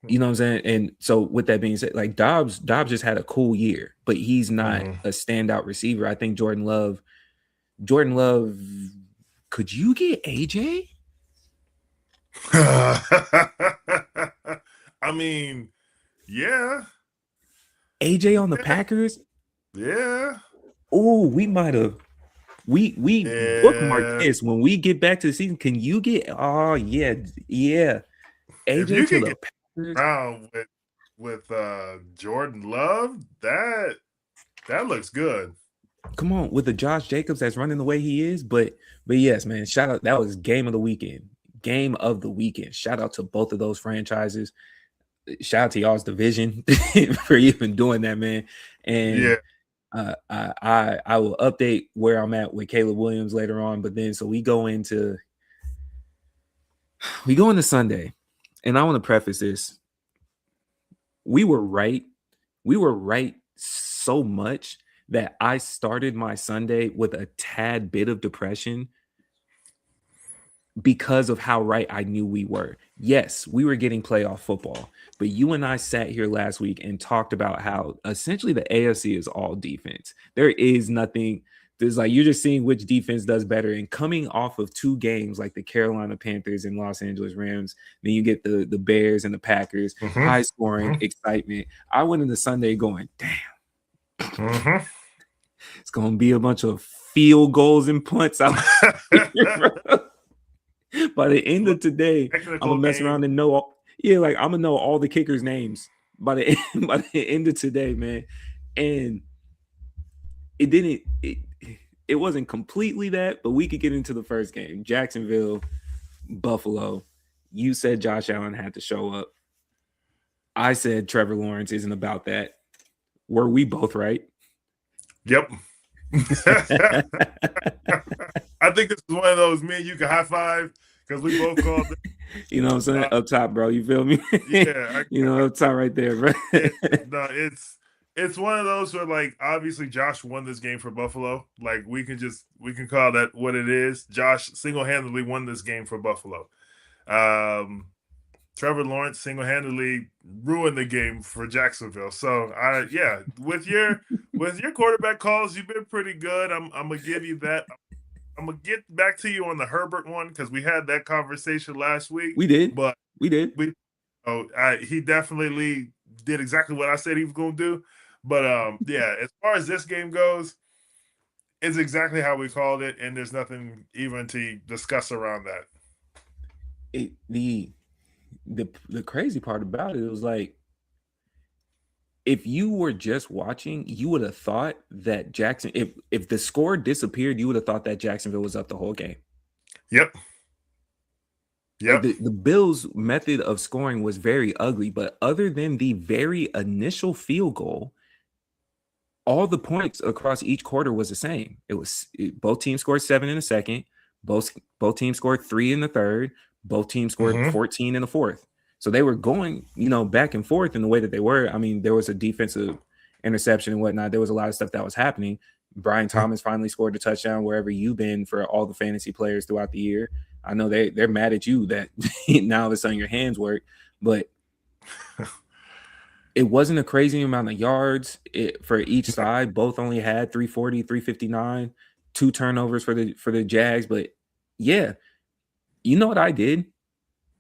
You know what I'm saying? And so with that being said, like Dobbs just had a cool year, but he's not a standout receiver. I think Jordan Love, could you get AJ? I mean, yeah. AJ on the Packers? Yeah. Oh, we might have. We bookmarked this when we get back to the season. Can you get? Oh yeah. AJ to the Packers around with Jordan Love. That looks good. Come on, with the Josh Jacobs that's running the way he is, but yes, man. Shout out, that was game of the weekend. Game of the weekend. Shout out to both of those franchises. Shout out to y'all's division for even doing that, man. And I will update where I'm at with Caleb Williams later on. But then we go into Sunday, and I want to preface this. We were right. We were right so much that I started my Sunday with a tad bit of depression because of how right I knew we were. Yes, we were getting playoff football, but you and I sat here last week and talked about how essentially the AFC is all defense. There is nothing. There's like, you're just seeing which defense does better. And coming off of two games like the Carolina Panthers and Los Angeles Rams, then you get the Bears and the Packers, high scoring excitement. I went into Sunday going, damn. It's gonna be a bunch of field goals and punts out here, by the end of today. I'm gonna mess around and know I'm gonna know all the kickers' names by the end of today, man. And it wasn't completely that, but we could get into the first game. Jacksonville, Buffalo. You said Josh Allen had to show up. I said Trevor Lawrence isn't about that. Were we both right? Yep. I think this is one of those me and you can high five because we both called it. You know what I'm saying? Up top, bro. You feel me? Yeah. Up top right there, bro. It's one of those where, like, obviously Josh won this game for Buffalo. Like, we can call that what it is. Josh single-handedly won this game for Buffalo. Trevor Lawrence single-handedly ruined the game for Jacksonville. So, with your quarterback calls, you've been pretty good. I'm gonna give you that. I'm gonna get back to you on the Herbert one because we had that conversation last week. We did. He definitely did exactly what I said he was gonna do. But as far as this game goes, it's exactly how we called it, and there's nothing even to discuss around that. The crazy part about it was like, if you were just watching, you would have thought that if the score disappeared, you would have thought that Jacksonville was up the whole game. Yep. The Bills' method of scoring was very ugly, but other than the very initial field goal, all the points across each quarter was the same. Both teams scored 7 in the second, both teams scored 3 in the third, both teams scored 14 in the fourth. So they were going, back and forth in the way that they were. I mean, there was a defensive interception and whatnot. There was a lot of stuff that was happening. Brian Thomas finally scored a touchdown wherever you've been for all the fantasy players throughout the year. I know they're mad at you that now all of a sudden your hands work, but it wasn't a crazy amount of yards for each side. Both only had 340, 359, 2 turnovers for the Jags. But yeah, you know what I did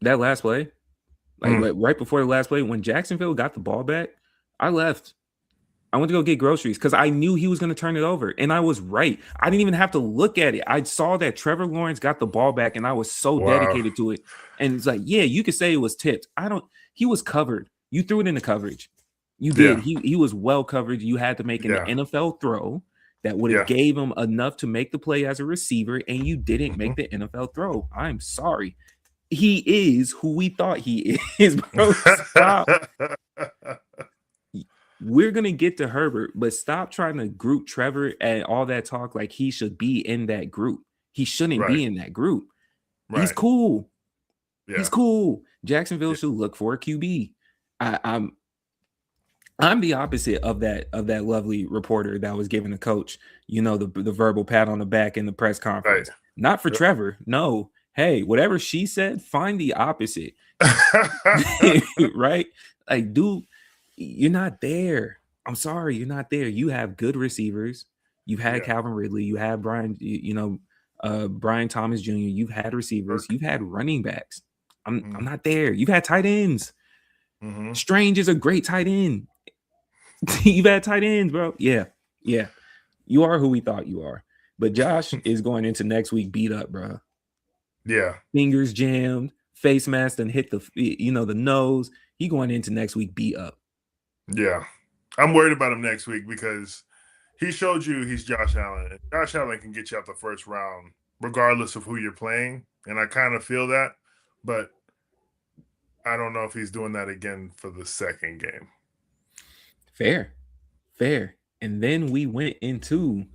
that last play? Like right before the last play, when Jacksonville got the ball back, I left. I went to go get groceries because I knew he was going to turn it over. And I was right. I didn't even have to look at it. I saw that Trevor Lawrence got the ball back, and I was so dedicated to it. And it's like, yeah, you could say it was tipped. He was covered. You threw it in the coverage. You did. Yeah. He was well covered. You had to make an NFL throw that would have gave him enough to make the play as a receiver, and you didn't make the NFL throw. I'm sorry. He is who we thought he is, bro. Stop. We're going to get to Herbert, but stop trying to group Trevor and all that talk like he should be in that group. He shouldn't be in that group. Right. He's cool. Yeah. He's cool. Jacksonville should look for a QB. I'm the opposite of that lovely reporter that was giving the coach, the verbal pat on the back in the press conference. Right. Not for Trevor. No. Hey, whatever she said, find the opposite. Right? Like, dude, you're not there. I'm sorry, you're not there. You have good receivers. You've had Calvin Ridley. You have Brian Thomas Jr. You've had receivers. You've had running backs. I'm not there. You've had tight ends. Strange is a great tight end. You've had tight ends, bro. Yeah. You are who we thought you are. But Josh is going into next week beat up, bro. Yeah. Fingers jammed, face masked, and hit the nose. He going into next week beat up. Yeah. I'm worried about him next week because he showed you he's Josh Allen. And Josh Allen can get you out the first round regardless of who you're playing. And I kind of feel that. But I don't know if he's doing that again for the second game. Fair. And then we went into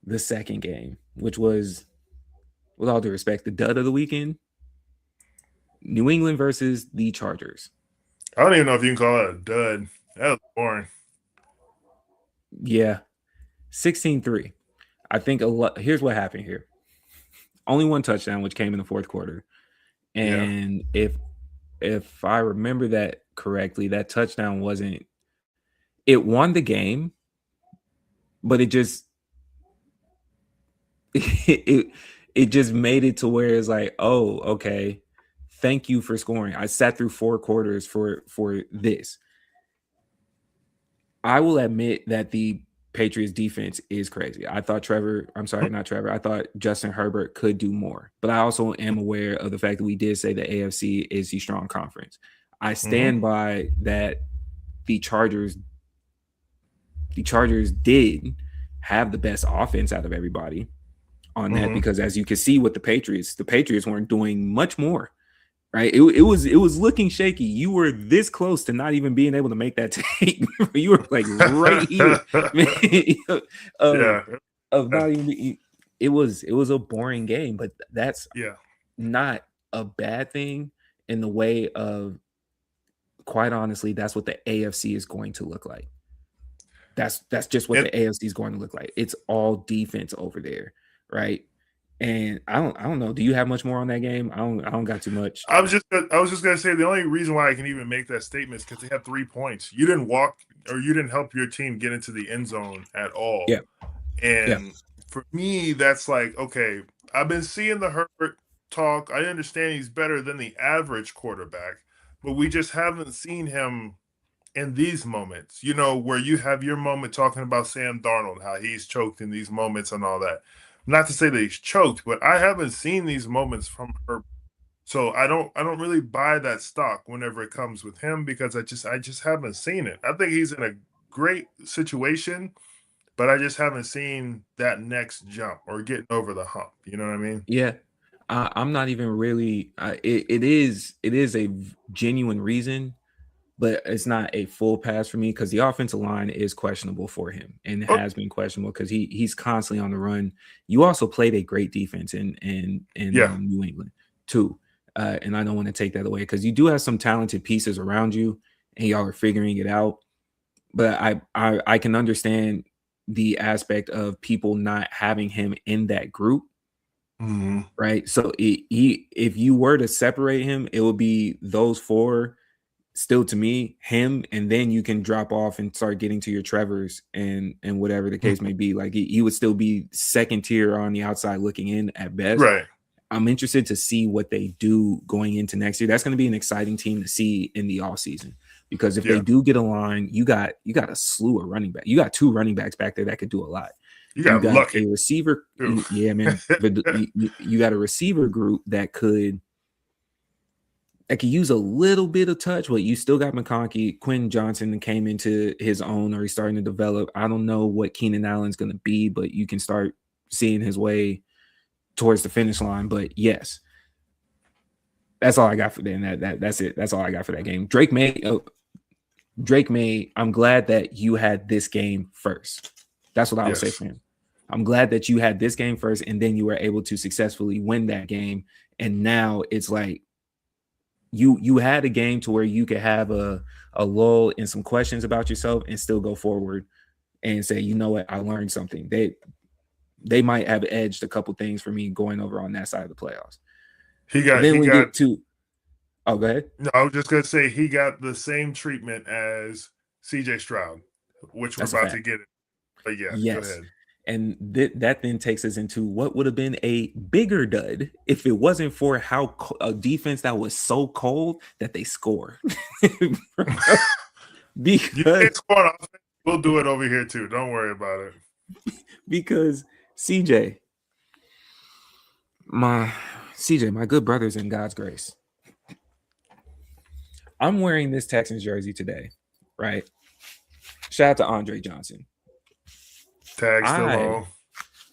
the second game, which was, with all due respect, the dud of the weekend. New England versus the Chargers. I don't even know if you can call it a dud. That was boring. Yeah. 16-3. I think here's what happened here. Only one touchdown, which came in the fourth quarter. And if I remember that correctly, that touchdown it won the game, but it just it just made it to where it's like, oh, okay, thank you for scoring. I sat through 4 quarters for this. I will admit that the Patriots defense is crazy. I thought I thought Justin Herbert could do more, but I also am aware of the fact that we did say the AFC is the strong conference. I stand by that. The Chargers did have the best offense out of everybody on that, because as you can see with the Patriots weren't doing much more, right? It was looking shaky. You were this close to not even being able to make that take. You were like right here. Not even. It was a boring game, but that's not a bad thing in the way of, quite honestly, that's what the AFC is going to look like. That's just what the AFC is going to look like. It's all defense over there, right? And I don't know. Do you have much more on that game? I don't got too much. I was just gonna say the only reason why I can even make that statement is because they had 3 points. You didn't you didn't help your team get into the end zone at all. Yeah. And for me, that's like, okay, I've been seeing the Herbert talk. I understand he's better than the average quarterback, but we just haven't seen him in these moments, where you have your moment talking about Sam Darnold, how he's choked in these moments and all that. Not to say that he's choked, but I haven't seen these moments from Herbert. So I don't really buy that stock whenever it comes with him, because I just haven't seen it. I think he's in a great situation, but I just haven't seen that next jump or getting over the hump. You know what I mean? Yeah. I'm not even really it is a genuine reason, but it's not a full pass for me, because the offensive line is questionable for him and has been questionable because he's constantly on the run. You also played a great defense in New England too. And I don't want to take that away, because you do have some talented pieces around you and y'all are figuring it out. But I can understand the aspect of people not having him in that group. Right. So if you were to separate him, it would be those 4 still, to me, him, and then you can drop off and start getting to your Trevors and whatever the case may be. Like he would still be second tier on the outside looking in at best. Right. I'm interested to see what they do going into next year. That's going to be an exciting team to see in the offseason, because if they do get a line, you got a slew of running back. You got 2 running backs back there that could do a lot. You got lucky. A receiver. Yeah, man. But you got a receiver group that could use a little bit of touch, but you still got McConkey. Quinn Johnson came into his own, or he's starting to develop. I don't know what Keenan Allen's going to be, but you can start seeing his way towards the finish line. But yes, that's all I got for them. That's it. That's all I got for that game. Drake May, Drake May, I'm glad that you had this game first. That's what I would say for him. I'm glad that you had this game first, and then you were able to successfully win that game. And now it's like you had a game to where you could have a lull and some questions about yourself and still go forward and say, you know what, I learned something. They might have edged a couple things for me going over on that side of the playoffs. Oh, go ahead. No, I was just gonna say he got the same treatment as CJ Stroud, which we're about to get it. But yeah, yes. Go ahead. And that then takes us into what would have been a bigger dud if it wasn't for how a defense that was so cold that they score. Because you can't score on offense. We'll do it over here too. Don't worry about it. Because CJ, my good brothers in God's grace. I'm wearing this Texans jersey today, right? Shout out to Andre Johnson.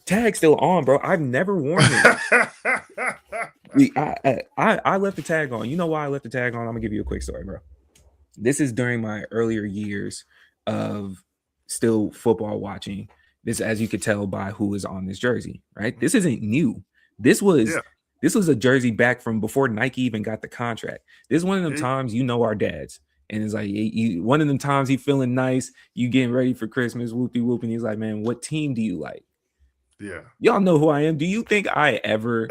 Tag still on, bro. I've never worn it. I left the tag on. You know why I left the tag on? I'm gonna give you a quick story, bro. This is during my earlier years of still football watching. This, as you could tell by who is on this jersey, right? This isn't new. This was a jersey back from before Nike even got the contract. This is one of them times our dads. And it's like one of them times he feeling nice, you getting ready for Christmas, whoopie whoop, and he's like, man, what team do you like? Yeah. Y'all know who I am. Do you think I ever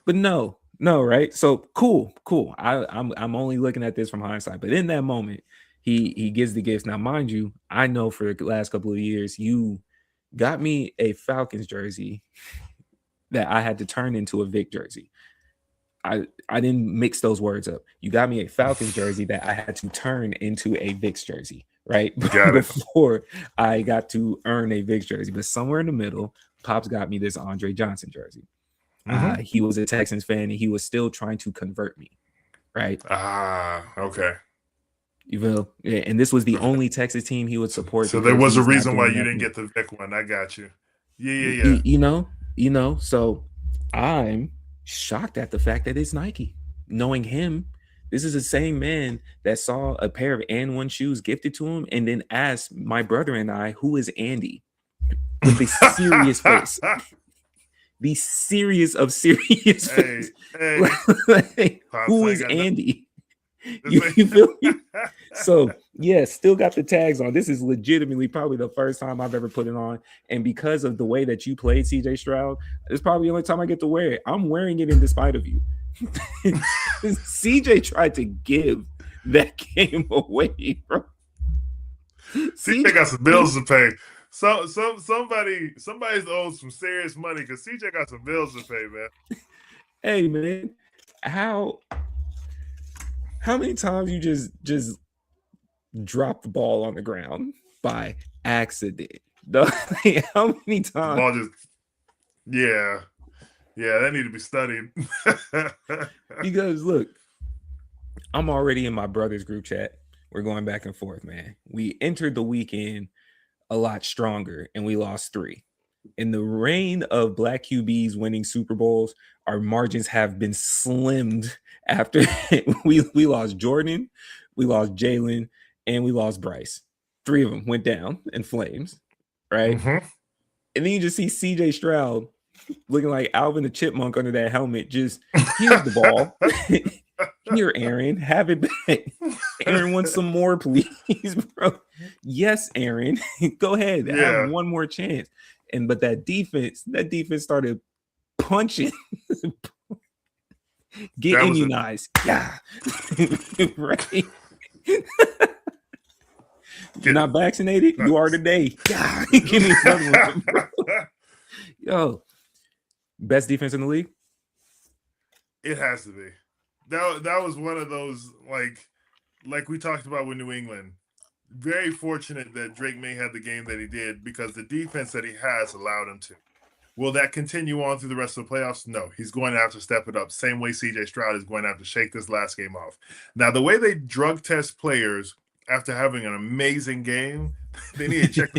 but no, right? So cool. I'm only looking at this from hindsight. But in that moment, he gives the gifts. Now, mind you, I know for the last couple of years, you got me a Falcons jersey that I had to turn into a Vic jersey. I didn't mix those words up. You got me a Falcons jersey that I had to turn into a Vicks jersey, right? Before I got to earn a Vicks jersey. But somewhere in the middle, Pops got me this Andre Johnson jersey. He was a Texans fan, and he was still trying to convert me, right? Okay. You feel? Yeah, and this was the only Texas team he would support. So there was a reason why you didn't get the Vic one. I got you. Yeah. You know, so I'm shocked at the fact that it's Nike. Knowing him, this is the same man that saw a pair of And1 shoes gifted to him and then asked my brother and I, who is Andy? With the serious face. The serious of serious face. Like, who is Andy? You feel me? So yeah, still got the tags on. This is legitimately probably the first time I've ever put it on, and because of the way that you played CJ Stroud, it's probably the only time I get to wear it. I'm wearing it in despite of you. CJ tried to give that game away, bro. CJ got some bills to pay. So somebody's owed some serious money because CJ got some bills to pay, man. Hey man, how many times you just drop the ball on the ground by accident? How many times? The ball that need to be studied. Because look, I'm already in my brother's group chat. We're going back and forth, man. We entered the weekend a lot stronger, and we lost 3. In the reign of Black QBs winning Super Bowls, our margins have been slimmed after we lost Jordan, we lost Jalen, and we lost Bryce. 3 of them went down in flames, right? And then you just see CJ Stroud looking like Alvin the Chipmunk under that helmet. Just here's the ball. Here, Aaron, have it back. Aaron wants some more, please, bro. Yes, Aaron. Go ahead. Have one more chance. But that defense started punching. Get immunized. Yeah. Right. You're not vaccinated? You are today. Yeah. Give me another one, bro. Yo. Best defense in the league? It has to be. That was one of those, like we talked about with New England. Very fortunate that Drake May had the game that he did because the defense that he has allowed him to. Will that continue on through the rest of the playoffs? No. He's going to have to step it up. Same way CJ Stroud is going to have to shake this last game off. Now, the way they drug test players after having an amazing game. They need to check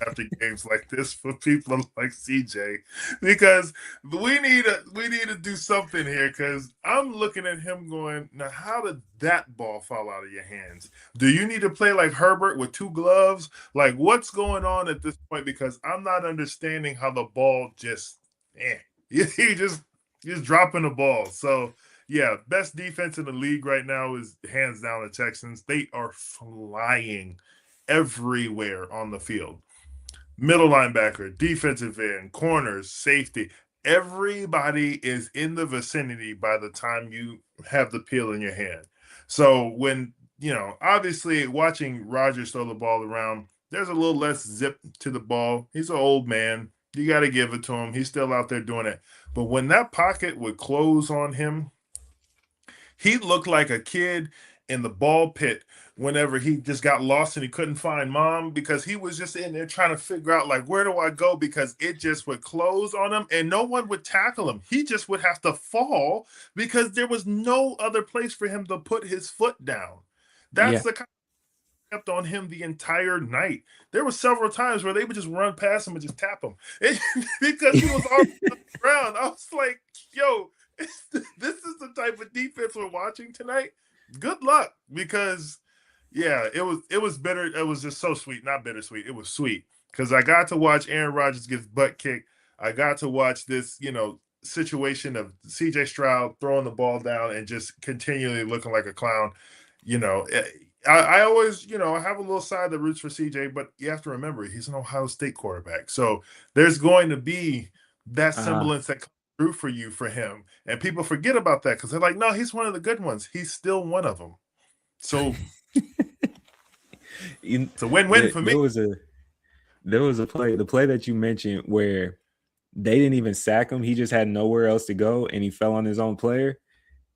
after games like this for people like CJ, because we need to do something here, because I'm looking at him going, now how did that ball fall out of your hands? Do you need to play like Herbert with 2 gloves? Like, what's going on at this point? Because I'm not understanding how the ball just he just dropping the ball. So yeah, best defense in the league right now is hands down the Texans. They are flying everywhere on the field. Middle linebacker, defensive end, corners, safety. Everybody is in the vicinity by the time you have the peel in your hand. So when, obviously watching Rodgers throw the ball around, there's a little less zip to the ball. He's an old man. You got to give it to him. He's still out there doing it. But when that pocket would close on him, he looked like a kid in the ball pit whenever he just got lost and he couldn't find mom, because he was just in there trying to figure out, like, where do I go? Because it just would close on him and no one would tackle him. He just would have to fall because there was no other place for him to put his foot down. That's the kind of kept on him the entire night. There were several times where they would just run past him and just tap him because he was all on the ground. I was like, yo, this is the type of defense we're watching tonight. Good luck, because it was bitter. It was just so sweet, not bittersweet. It was sweet because I got to watch Aaron Rodgers get his butt kicked. I got to watch this, situation of CJ Stroud throwing the ball down and just continually looking like a clown. I always, I have a little side that roots for CJ, but you have to remember he's an Ohio State quarterback. So there's going to be that semblance that comes through for him. And people forget about that because they're like, no, he's one of the good ones. He's still one of them. So it's a win-win for me. There was a play, the play that you mentioned where they didn't even sack him. He just had nowhere else to go and he fell on his own player.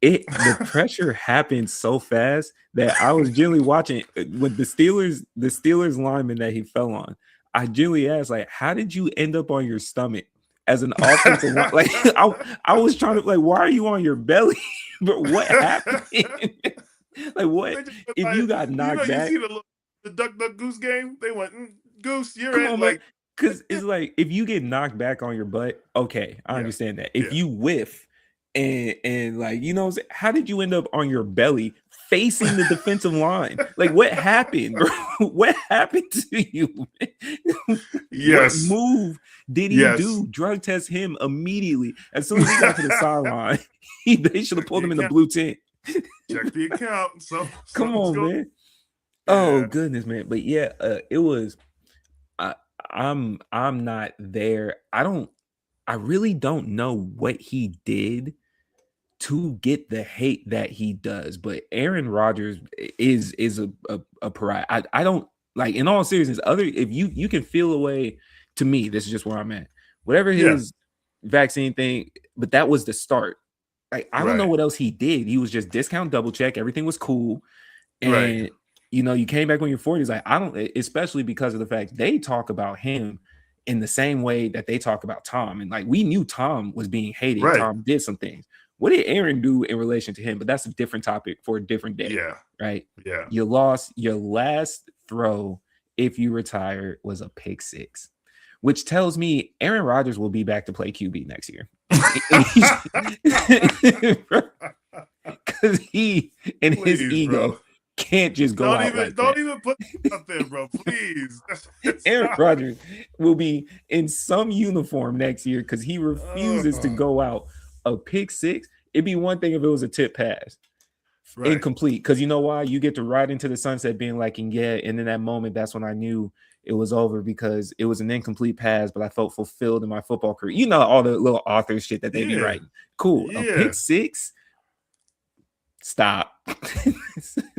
The pressure happened so fast that I was generally watching with the Steelers lineman that he fell on. I generally asked, like, how did you end up on your stomach as an offensive line? Like, I was trying to, like, why are you on your belly? But what happened? Like, what if you got knocked back? You see the Duck Goose game? They went, Goose, you're Come in. on, like, because it's like if you get knocked back on your butt, okay, I understand that. If you whiff and like, how did you end up on your belly facing the defensive line? Like, what happened, bro? What happened to you? Yes. What move did he do? Drug test him immediately. As soon as he got to the sideline, they should have pulled him in the blue tent. Check the account. So come on, man. Oh goodness, man. But yeah, it was. I'm not there. I really don't know what he did to get the hate that he does. But Aaron Rodgers is a pariah. I don't, like, in all seriousness. If you can feel a way, to me, this is just where I'm at. Whatever his vaccine thing, but that was the start. Like, I don't know what else he did. He was just discount double check. Everything was cool. And, you came back when you're 40s. Like, I don't, especially because of the fact they talk about him in the same way that they talk about Tom. And, like, we knew Tom was being hated. Tom did some things. What did Aaron do in relation to him? But that's a different topic for a different day. Yeah. Right? Yeah. You lost your last throw, if you retire, was a pick six, which tells me Aaron Rodgers will be back to play QB next year. Because he and his ego can't just go out like that. Don't even put it up there, bro. Please. Aaron Rodgers will be in some uniform next year because he refuses to go out a pick six. It'd be one thing if it was a tip pass. Incomplete. Because you know why? You get to ride into the sunset being like, and in that moment, that's when I knew it was over, because it was an incomplete pass, but I felt fulfilled in my football career. All the little author shit that they be writing. Cool. A pick six? Stop.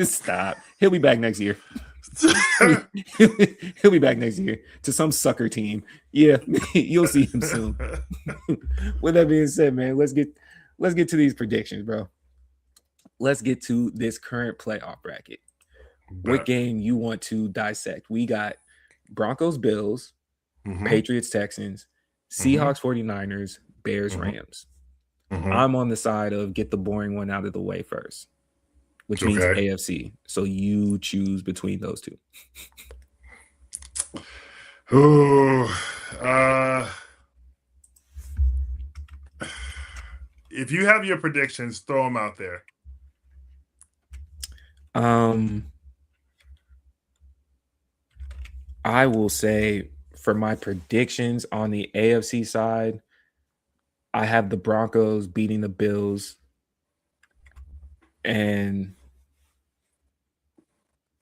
Stop. He'll be back next year. He'll be back next year to some sucker team. Yeah, you'll see him soon. With that being said, man, let's get to these predictions, bro. Let's get to this current playoff bracket. What game you want to dissect? We got Broncos, Bills, Patriots, Texans, Seahawks, 49ers, Bears, Rams. I'm on the side of get the boring one out of the way first. which means AFC. So you choose between those two. If you have your predictions, throw them out there. I will say for my predictions on the AFC side, I have the Broncos beating the Bills and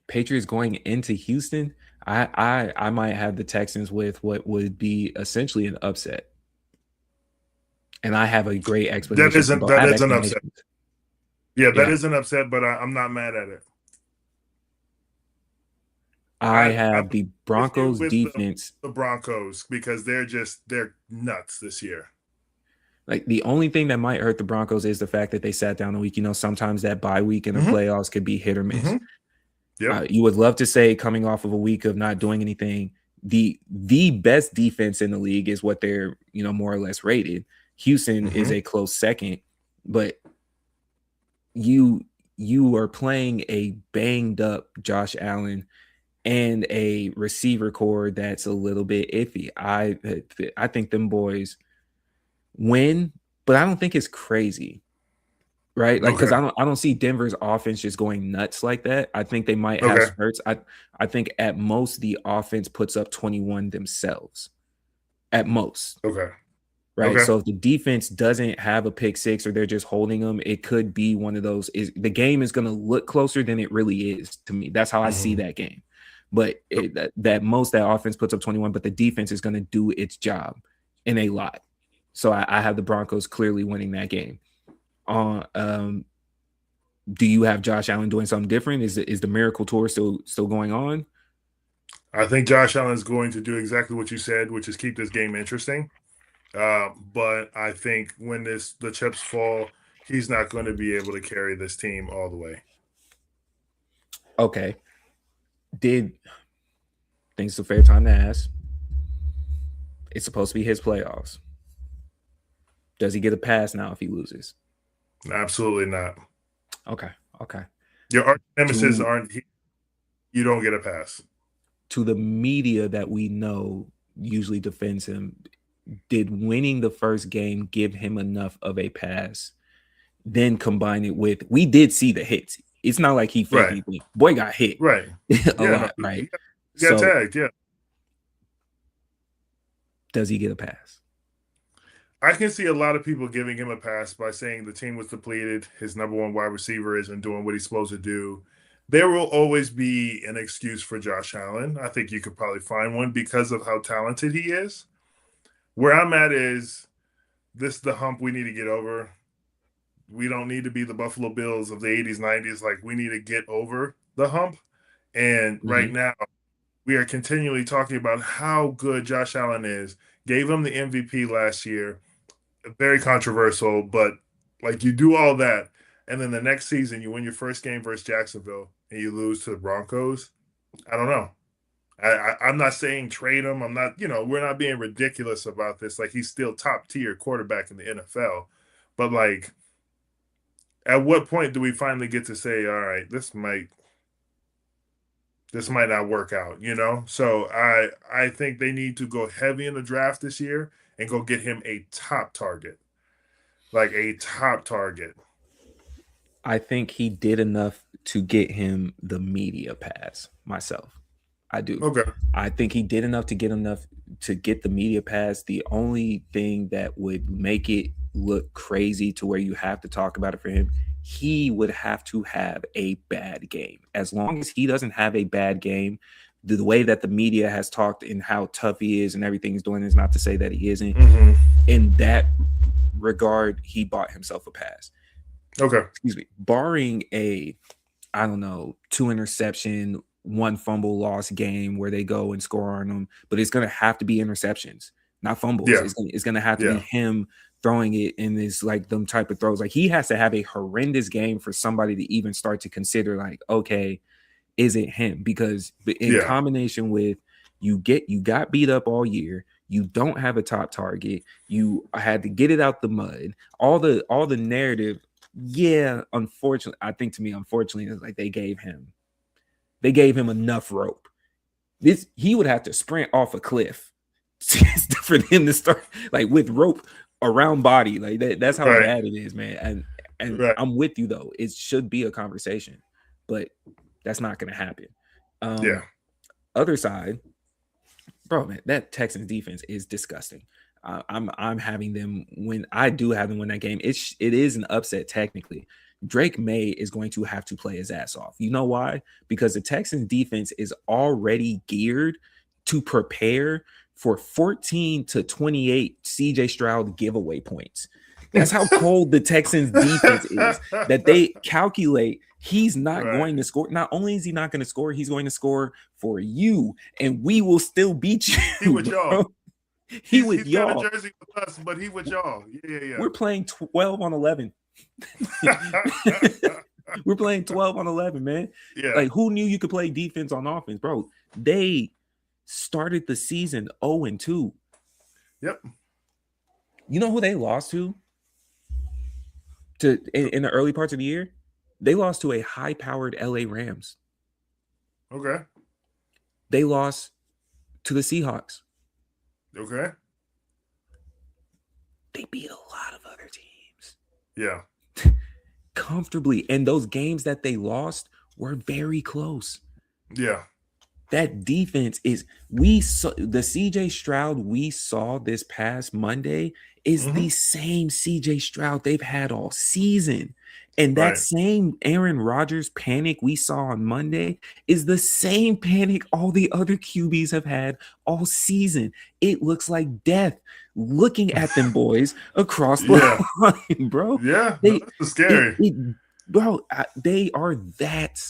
Patriots going into Houston. I might have the Texans with what would be essentially an upset. And I have a great explanation. That is an upset. Yeah, that is an upset, but I'm not mad at it. I have the Broncos defense. The Broncos, because they're nuts this year. Like the only thing that might hurt the Broncos is the fact that they sat down a week. You know, sometimes that bye week in the playoffs could be hit or miss. You would love to say coming off of a week of not doing anything, the best defense in the league is what they're, more or less rated. Houston is a close second, but you are playing a banged up Josh Allen and a receiver core that's a little bit iffy. I think them boys win, but I don't think it's crazy, right? Like, because I don't see Denver's offense just going nuts like that. I think they might have spurts. I think at most the offense puts up 21 themselves, at most. Right. So if the defense doesn't have a pick six or they're just holding them, it could be one of those. The game is going to look closer than it really is to me. That's how I see that game. But that offense puts up 21, but the defense is going to do its job in a lot. So I have the Broncos clearly winning that game. Do you have Josh Allen doing something different? Is the miracle tour still going on? I think Josh Allen is going to do exactly what you said, which is keep this game interesting. But I think when the chips fall, he's not going to be able to carry this team all the way. Okay. Think it's a fair time to ask. It's supposed to be his playoffs. Does he get a pass now if he loses? Absolutely not. Okay. Your arch nemesis you don't get a pass. To the media that we know usually defends him, did winning the first game give him enough of a pass? Then combine it with, we did see the hits. It's not like he faked anything. Boy got hit. Right. a lot, right? He got tagged, yeah. Does he get a pass? I can see a lot of people giving him a pass by saying the team was depleted. His number one wide receiver isn't doing what he's supposed to do. There will always be an excuse for Josh Allen. I think you could probably find one because of how talented he is. Where I'm at is this is the hump we need to get over. We don't need to be the Buffalo Bills of the 80s, 90s. Like, we need to get over the hump. And right now, we are continually talking about how good Josh Allen is. Gave him the MVP last year. Very controversial, but like, you do all that, and then the next season you win your first game versus Jacksonville and you lose to the Broncos. I don't know. I'm not saying trade him. I'm not, we're not being ridiculous about this. Like, he's still top tier quarterback in the NFL. But like, at what point do we finally get to say, all right, this might not work out, So I think they need to go heavy in the draft this year and go get him a top target. Like a top target. I think he did enough to get him the media pass myself. I do. Okay. I think he did enough to get the media pass. The only thing that would make it look crazy to where you have to talk about it for him, he would have to have a bad game. As long as he doesn't have a bad game, the way that the media has talked and how tough he is and everything he's doing is not to say that he isn't. In that regard, he bought himself a pass. Okay. Excuse me. Barring a, 2 interception, 1 fumble loss game where they go and score on them, but it's going to have to be interceptions, not fumbles. Yeah. It's going to have to be him throwing it in this, like, them type of throws. Like, he has to have a horrendous game for somebody to even start to consider, like, okay, is it him? Because in combination with you got beat up all year, you don't have a top target, you had to get it out the mud, all the narrative Yeah, unfortunately, I think to me, unfortunately, it's like they gave him enough rope. He would have to sprint off a cliff for them to start like with rope around body. Like that's how bad it is, man. And I'm with you though. It should be a conversation, but that's not going to happen. Other side, bro, man, that Texans defense is disgusting. I'm having them win. I do have them win that game. It is an upset technically. Drake May is going to have to play his ass off. You know why? Because the Texans defense is already geared to prepare for 14 to 28 CJ Stroud giveaway points. That's how cold the Texans defense is, that they calculate he's not going to score. Not only is he not going to score, he's going to score for you, and we will still beat you. He with y'all. He's y'all. Got a jersey with us, but he with y'all. Yeah. We're playing 12 on 11. We're playing 12 on 11, man. Yeah. Like, who knew you could play defense on offense, bro? They started the season 0-2. Yep. You know who they lost to in the early parts of the year? They lost to a high-powered LA Rams. Okay. They lost to the Seahawks. Okay. They beat a lot of other teams. Yeah. Comfortably. And those games that they lost were very close. Yeah. That defense is the CJ Stroud we saw this past Monday is the same CJ Stroud they've had all season. And that same Aaron Rodgers panic we saw on Monday is the same panic all the other QBs have had all season. It looks like death looking at them boys across the line, bro. Yeah, that's scary. Bro, they are that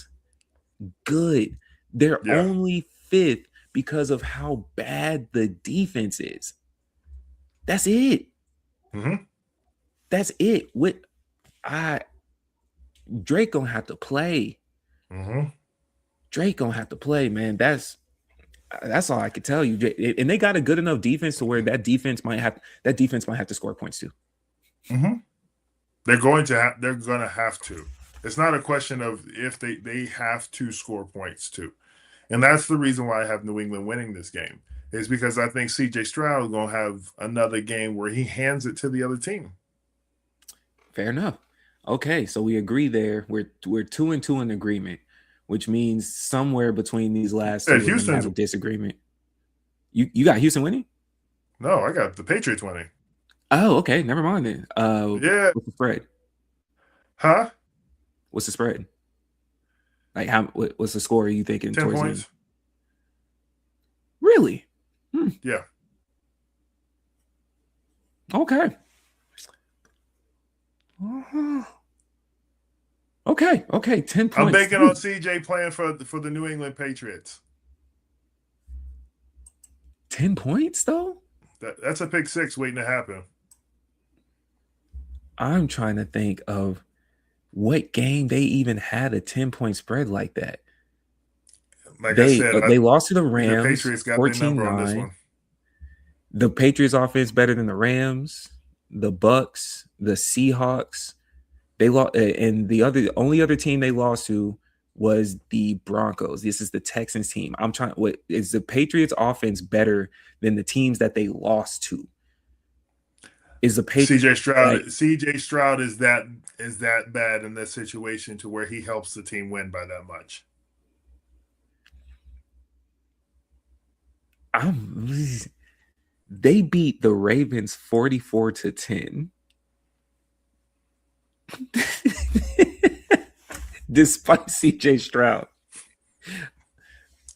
good. They're only fifth because of how bad the defense is. That's it. That's it. Drake gonna have to play. Drake gonna have to play, man. That's all I could tell you. And they got a good enough defense to where that defense might have to score points too. They're gonna have to. It's not a question of if they have to score points too. And that's the reason why I have New England winning this game. Is because I think CJ Stroud is gonna have another game where he hands it to the other team. Fair enough. Okay, so we agree there. We're 2-2 in agreement, which means somewhere between these last two we have a disagreement. You got Houston winning? No, I got the Patriots winning. Oh, okay. Never mind then. What's the spread? Huh? What's the spread? Like, what's the score are you thinking? 10 points. Really? Yeah. Okay. Okay. 10 points. I'm banking on CJ playing for the New England Patriots. 10 points though? That's a pick six waiting to happen. I'm trying to think of what game they even had a 10-point spread like that. Like I said, they lost to the Rams. The Patriots got their number on this one. The Patriots offense better than the Rams, the Bucks, the Seahawks. They lost, and the only other team they lost to was the Broncos. This is the Texans team. Is the Patriots offense better than the teams that they lost to? Is the Patriots CJ Stroud is that bad in this situation to where he helps the team win by that much? They beat the Ravens 44-10. Despite CJ Stroud.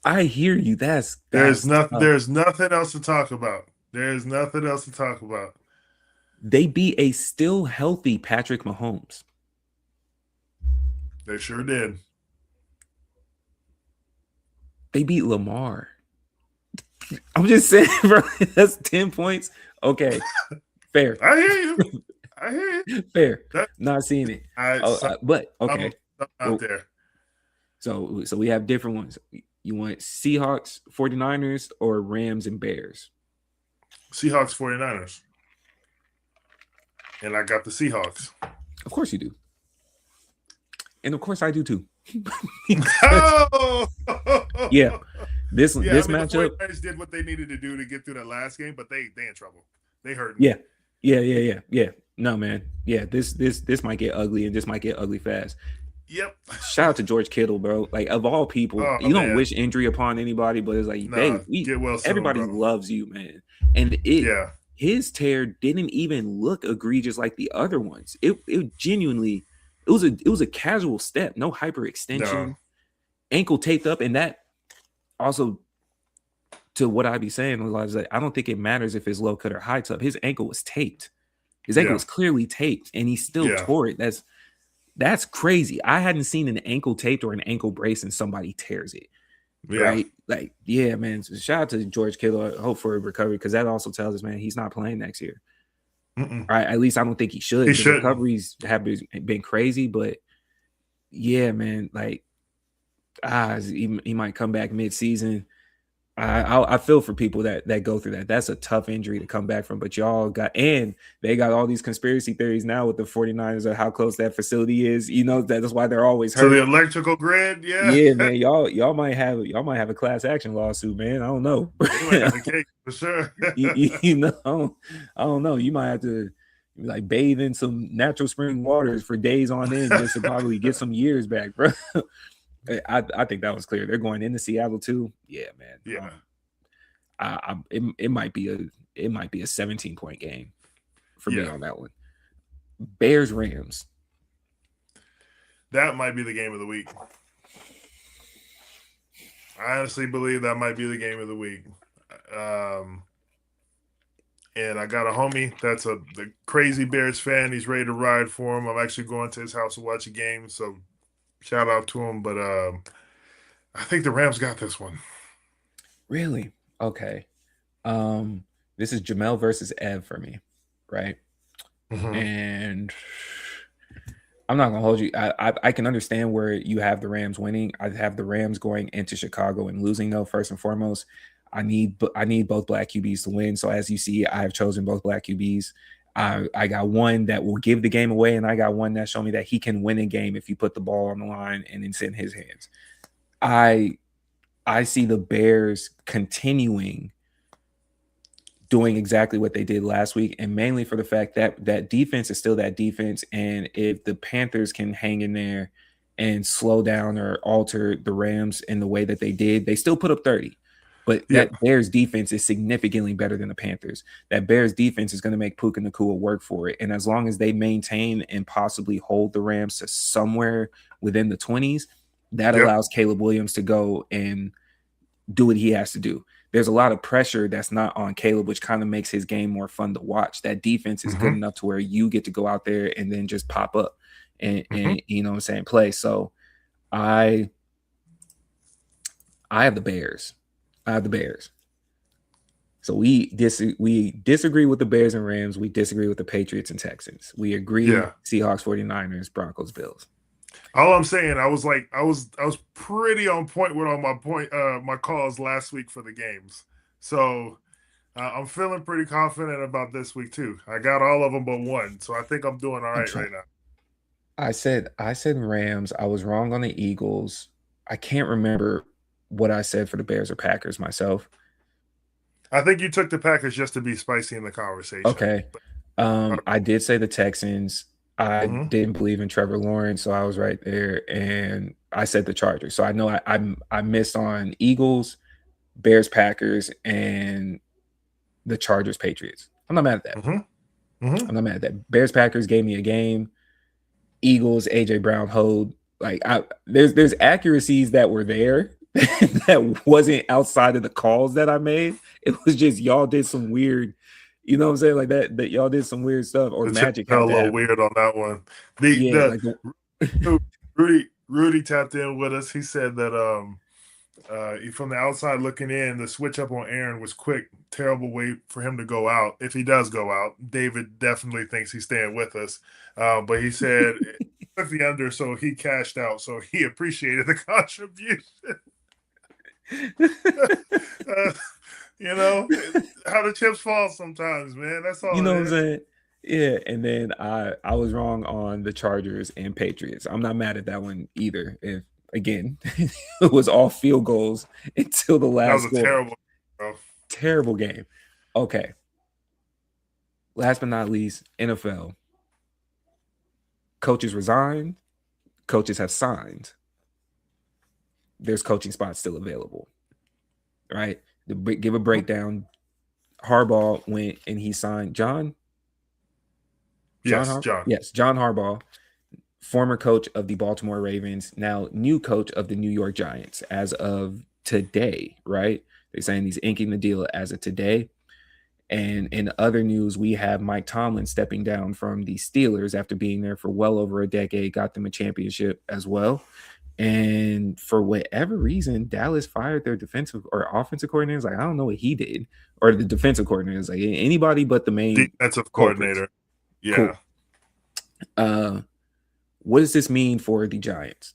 I hear you. There's nothing else to talk about. They beat a still healthy Patrick Mahomes. They sure did. They beat Lamar. I'm just saying, bro, that's 10 points. Okay. Fair. I hear you. Fair. Not seeing it. But okay. Out there. So we have different ones. You want Seahawks, 49ers, or Rams and Bears? Seahawks, 49ers. And I got the Seahawks. Of course you do. And of course I do too. Oh! Yeah. This matchup. The 49ers did what they needed to do to get through that last game, but they in trouble. They hurt. Yeah. No, man. Yeah, this might get ugly, and this might get ugly fast. Yep. Shout out to George Kittle, bro. Like, of all people, you don't wish injury upon anybody, but it's like, everybody loves you, man. And his tear didn't even look egregious like the other ones. It genuinely, it was a casual step, no hyperextension, ankle taped up, and that also, to what I be saying, was like, I don't think it matters if it's low cut or high top. His ankle was taped. His ankle was clearly taped, and he still tore it. That's crazy. I hadn't seen an ankle taped or an ankle brace and somebody tears it. Right? Like, yeah, man. So shout out to George Kittle. I hope for a recovery, because that also tells us, man, he's not playing next year. Right? At least I don't think he should. The recoveries have been crazy, but yeah, man, like, he might come back mid-season. I feel for people that go through that. That's a tough injury to come back from, but they got all these conspiracy theories now with the 49ers of how close that facility is. You know, that's why they're always hurt. So the electrical grid, yeah, man, y'all might have a class action lawsuit, man. I don't know. They might have a case for sure. you know, I don't know. You might have to like bathe in some natural spring waters for days on end just to probably get some years back, bro. I think that was clear. They're going into Seattle too. Yeah, man. Yeah. It might be a 17-point game for me on that one. Bears Rams. That might be the game of the week. I honestly believe that might be the game of the week. And I got a homie that's the crazy Bears fan. He's ready to ride for him. I'm actually going to his house to watch a game, so shout out to him. But I think the Rams got this one. Really? Okay. This is Jamel versus Ev for me, right? And I'm not gonna hold you. I can understand where you have the Rams winning. I have the Rams going into Chicago and losing, though. First and foremost, I need both black QBs to win. So as you see, I have chosen both black QBs. I got one that will give the game away, and I got one that showed me that he can win a game if you put the ball on the line and it's in his hands. I see the Bears continuing doing exactly what they did last week, and mainly for the fact that that defense is still that defense. And if the Panthers can hang in there and slow down or alter the Rams in the way that they did, they still put up 30. But that Bears defense is significantly better than the Panthers. That Bears defense is going to make Puka Nacua work for it. And as long as they maintain and possibly hold the Rams to somewhere within the 20s, that allows Caleb Williams to go and do what he has to do. There's a lot of pressure that's not on Caleb, which kind of makes his game more fun to watch. That defense is good enough to where you get to go out there and then just pop up and you know what I'm saying, play. So I have the Bears. So we disagree with the Bears and Rams. We disagree with the Patriots and Texans. We agree Seahawks, 49ers, Broncos, Bills. All I'm saying, I was pretty on point with all my calls last week for the games. So I'm feeling pretty confident about this week too. I got all of them but one, so I think I'm doing all right right now. I said Rams. I was wrong on the Eagles. I can't remember what I said for the Bears or Packers myself. I think you took the Packers just to be spicy in the conversation. Okay. I did say the Texans. I didn't believe in Trevor Lawrence, so I was right there. And I said the Chargers. So I know I missed on Eagles, Bears, Packers, and the Chargers, Patriots. I'm not mad at that. I'm not mad at that. Bears, Packers gave me a game. Eagles, AJ Brown hold. Like there's accuracies that were there that wasn't outside of the calls that I made. It was just y'all did some weird, you know what I'm saying, like that y'all did some weird stuff, or magic. A little weird on that one. Rudy tapped in with us. He said that from the outside looking in, the switch up on Aaron was quick. Terrible way for him to go out. If he does go out, David definitely thinks he's staying with us. But he said with the under, so he cashed out. So he appreciated the contribution. You know how the chips fall sometimes, man. That's all. You know what I'm saying? Yeah, and then I was wrong on the Chargers and Patriots. I'm not mad at that one either. If again, it was all field goals until the That last was a score. terrible, bro. Terrible game. Okay. Last but not least, NFL. Coaches resigned. Coaches have signed. There's coaching spots still available. Right? Give a breakdown. Harbaugh went and he signed John. Yes, John. Yes, John Harbaugh, former coach of the Baltimore Ravens, now new coach of the New York Giants as of today, right? They're saying he's inking the deal as of today. And in other news, we have Mike Tomlin stepping down from the Steelers after being there for well over a decade, got them a championship as well. And for whatever reason, Dallas fired their defensive or offensive coordinator. Like, I don't know what he did. Or the defensive coordinator is like anybody but the main defensive coordinator. Yeah. Cool. What does this mean for the Giants?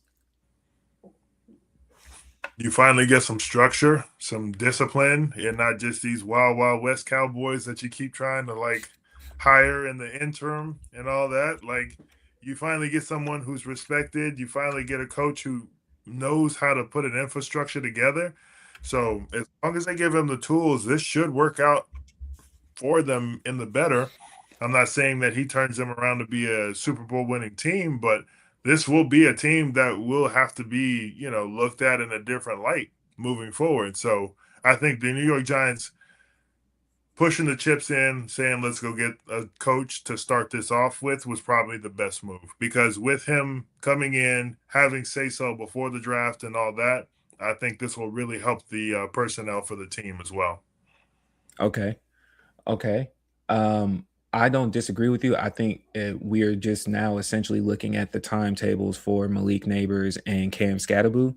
You finally get some structure, some discipline, and not just these wild, wild West Cowboys that you keep trying to like hire in the interim and all that. Like, you finally get someone who's respected. You finally get a coach who knows how to put an infrastructure together. So as long as they give him the tools, this should work out for them in the better. I'm not saying that he turns them around to be a Super Bowl winning team, but this will be a team that will have to be, looked at in a different light moving forward. So I think the New York Giants pushing the chips in, saying, let's go get a coach to start this off with was probably the best move, because with him coming in, having say-so before the draft and all that, I think this will really help the personnel for the team as well. Okay. I don't disagree with you. I think we're just now essentially looking at the timetables for Malik Neighbors and Cam Scatterboo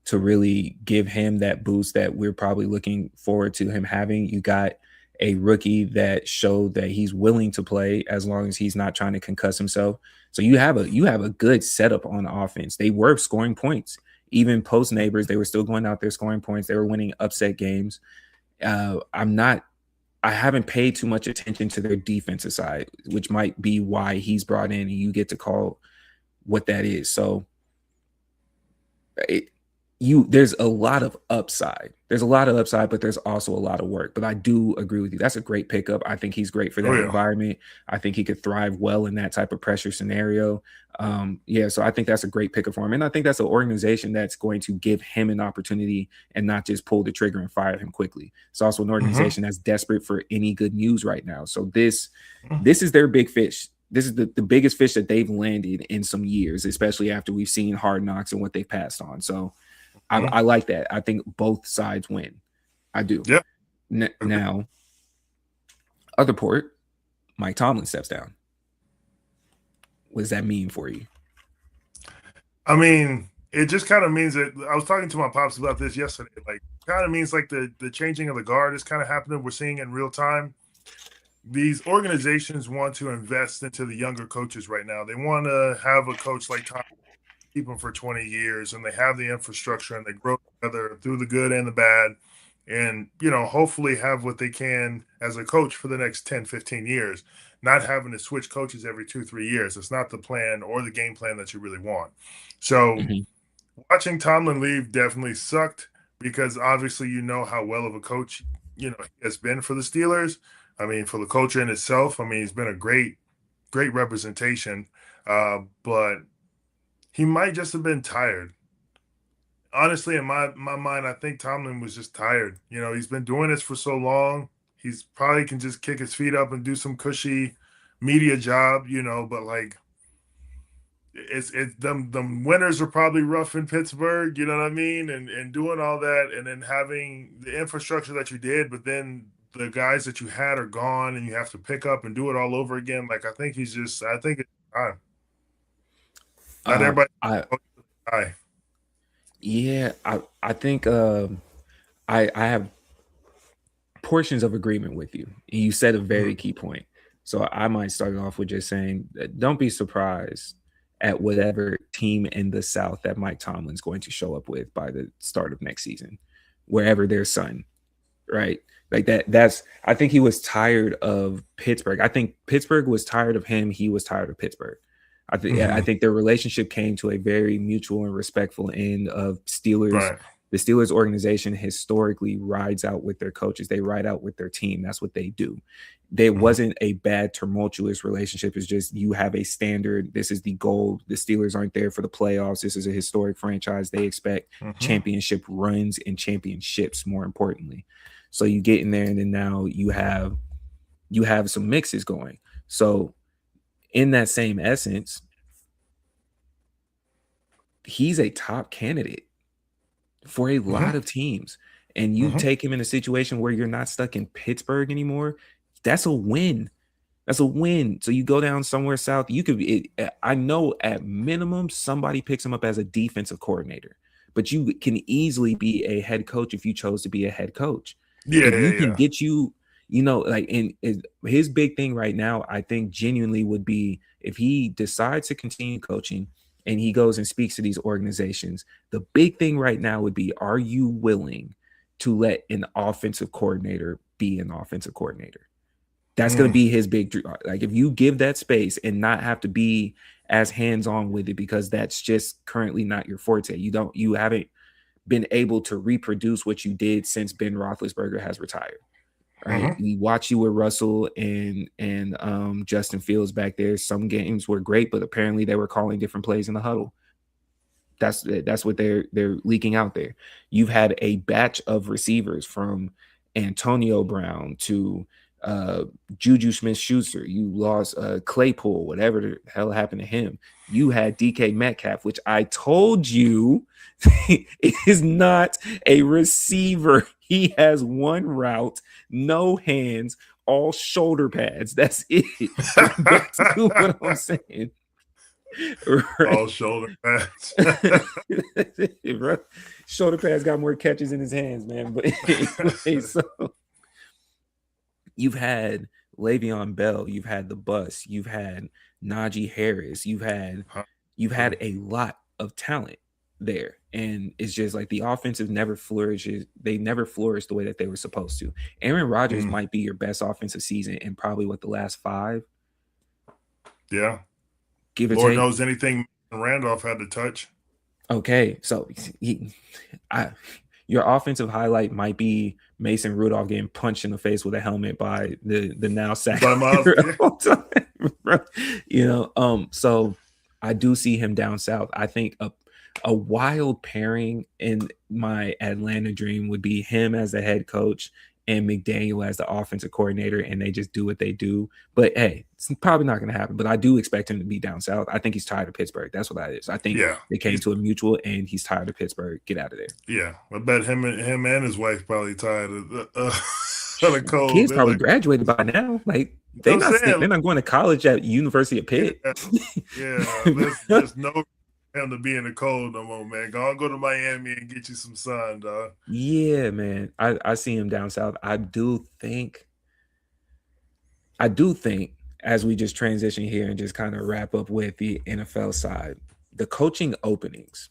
to really give him that boost that we're probably looking forward to him having. You got a rookie that showed that he's willing to play as long as he's not trying to concuss himself. So you have a good setup on offense. They were scoring points. Even post Neighbors, they were still going out there scoring points. They were winning upset games. I haven't paid too much attention to their defensive side, which might be why he's brought in and you get to call what that is. So there's a lot of upside. There's a lot of upside, but there's also a lot of work. But I do agree with you. That's a great pickup. I think he's great for that environment. I think he could thrive well in that type of pressure scenario. So I think that's a great pickup for him. And I think that's an organization that's going to give him an opportunity and not just pull the trigger and fire him quickly. It's also an organization that's desperate for any good news right now. So this is their big fish. This is the biggest fish that they've landed in some years, especially after we've seen Hard Knocks and what they've passed on. So I like that. I think both sides win. I do. Yep. Now, other port, Mike Tomlin steps down. What does that mean for you? I mean, it just kind of means that I was talking to my pops about this yesterday. Like, kind of means like the changing of the guard is kind of happening. We're seeing in real time. These organizations want to invest into the younger coaches right now. They want to have a coach like Tom, keep them for 20 years, and they have the infrastructure and they grow together through the good and the bad, and hopefully have what they can as a coach for the next 10, 15 years, not having to switch coaches every 2-3 years. It's not the plan or the game plan that you really want. So watching Tomlin leave definitely sucked, because obviously how well of a coach he has been for the Steelers. I mean, for the culture in itself, I mean, he's been a great representation, but he might just have been tired. Honestly, in my mind, I think Tomlin was just tired. He's been doing this for so long. He's probably can just kick his feet up and do some cushy media job, but like it's them winters are probably rough in Pittsburgh, you know what I mean? And doing all that and then having the infrastructure that you did, but then the guys that you had are gone and you have to pick up and do it all over again. Like, I think it's time. Not everybody. I think I have portions of agreement with you. You said a very key point. So I might start off with just saying, don't be surprised at whatever team in the South that Mike Tomlin's going to show up with by the start of next season, wherever their son, right? Like that's I think he was tired of Pittsburgh. I think Pittsburgh was tired of him. He was tired of Pittsburgh. I think their relationship came to a very mutual and respectful end of Steelers. Right. The Steelers organization historically rides out with their coaches. They ride out with their team. That's what they do. There wasn't a bad tumultuous relationship. It's just you have a standard. This is the goal. The Steelers aren't there for the playoffs. This is a historic franchise. They expect championship runs and championships, more importantly. So you get in there, and then now you have some mixes going. So in that same essence, he's a top candidate for a lot of teams. And you take him in a situation where you're not stuck in Pittsburgh anymore. That's a win. That's a win. So you go down somewhere south. You could be, I know at minimum somebody picks him up as a defensive coordinator, but you can easily be a head coach if you chose to be a head coach. Yeah, if you can get you know, like, and his big thing right now, I think genuinely would be if he decides to continue coaching and he goes and speaks to these organizations, the big thing right now would be, are you willing to let an offensive coordinator be an offensive coordinator? That's going to be his big dream. Like, if you give that space and not have to be as hands-on with it, because that's just currently not your forte. You haven't been able to reproduce what you did since Ben Roethlisberger has retired. Right. We watch you with Russell and Justin Fields back there. Some games were great, but apparently they were calling different plays in the huddle. That's what they're leaking out there. You've had a batch of receivers from Antonio Brown to Juju Smith-Schuster. You lost Claypool, whatever the hell happened to him. You had DK Metcalf, which I told you is not a receiver. He has one route, no hands, all shoulder pads. That's it. That's what I'm saying. Right. All shoulder pads. Shoulder pads got more catches in his hands, man. But anyway, so you've had Le'Veon Bell, you've had the bus, you've had Najee Harris, you've had a lot of talent there, and it's just like the offensive never flourishes. They never flourished the way that they were supposed to. Aaron Rodgers might be your best offensive season in probably the last 5. Yeah, give or Lord take. knows anything Randolph had to touch. Okay, so your offensive highlight might be Mason Rudolph getting punched in the face with a helmet by the now sack. So I do see him down south. I think a wild pairing in my Atlanta dream would be him as the head coach and McDaniel as the offensive coordinator, and they just do what they do. But hey, it's probably not going to happen. But I do expect him to be down south. I think he's tired of Pittsburgh. That's what that is. I think they came to a mutual, and he's tired of Pittsburgh. Get out of there. Yeah, I bet him and his wife probably tired of the cold. Kids probably graduated by now. Like they're not going to college at University of Pitt. There's no him to be in the cold no more, man. Go to Miami and get you some sun, dog. Yeah, man. I see him down south. I do think as we just transition here and just kind of wrap up with the NFL side, the coaching openings.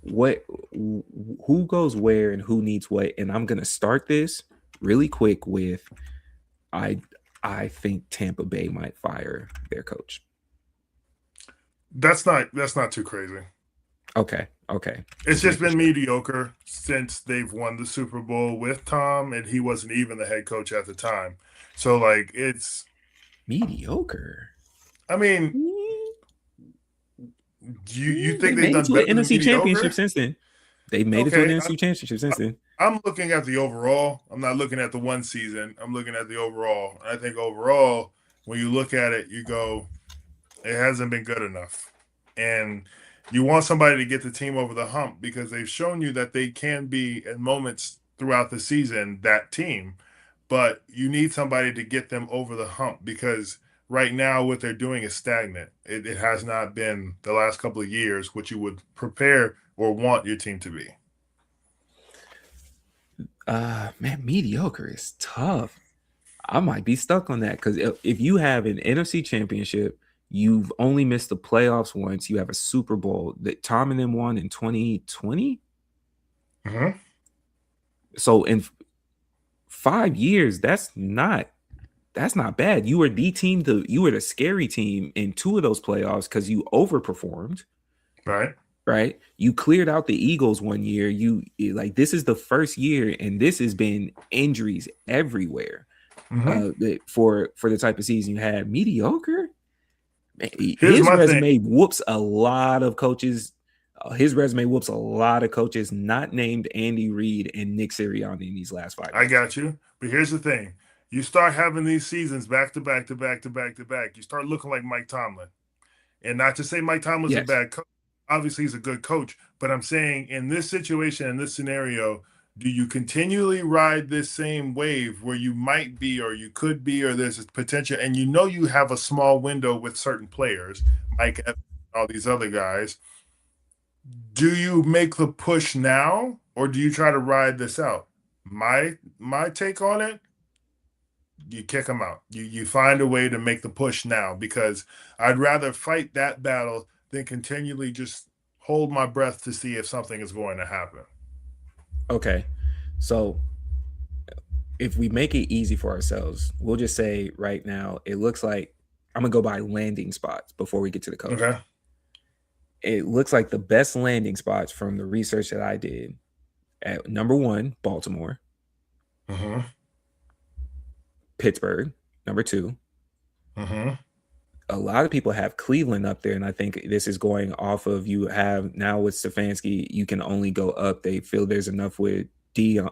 Who goes where and who needs what? And I'm gonna start this really quick with I think Tampa Bay might fire their coach. That's not too crazy. Okay. It's just been mediocre since they've won the Super Bowl with Tom, and he wasn't even the head coach at the time. So, like, it's mediocre. I mean, you think they've done better than NFC championship since then? They made it to an NFC championship since then. I'm looking at the overall. I'm not looking at the one season. I'm looking at the overall. And I think overall, when you look at it, you go, it hasn't been good enough. And you want somebody to get the team over the hump because they've shown you that they can be, at moments throughout the season, that team. But you need somebody to get them over the hump because right now what they're doing is stagnant. It has not been the last couple of years what you would prepare or want your team to be. Man, mediocre is tough. I might be stuck on that because if you have an NFC championship, you've only missed the playoffs once. You have a Super Bowl that Tom and them won in 2020. So in 5 years, that's not bad. You were the team you were the scary team in 2 of those playoffs because you overperformed. Right. You cleared out the Eagles one year. This is the first year, and this has been injuries everywhere. For the type of season you had. Mediocre. His resume whoops a lot of coaches. His resume whoops a lot of coaches not named Andy Reid and Nick Sirianni in these last 5 years. I got you. But here's the thing. You start having these seasons back to back to back to back to back. You start looking like Mike Tomlin. And not to say Mike Tomlin's a bad coach. Obviously, he's a good coach. But I'm saying in this situation, in this scenario, do you continually ride this same wave where you might be or you could be or there's a potential, and you know you have a small window with certain players, Mike Evans, all these other guys. Do you make the push now or do you try to ride this out? My take on it, you kick them out. You find a way to make the push now, because I'd rather fight that battle than continually just hold my breath to see if something is going to happen. Okay. So if we make it easy for ourselves, we'll just say right now, it looks like I'm going to go by landing spots before we get to the coach. Okay. It looks like the best landing spots from the research that I did at number 1, Baltimore. Pittsburgh, number 2. A lot of people have Cleveland up there, and I think this is going off of you have now with Stefanski, you can only go up. They feel there's enough with Shador.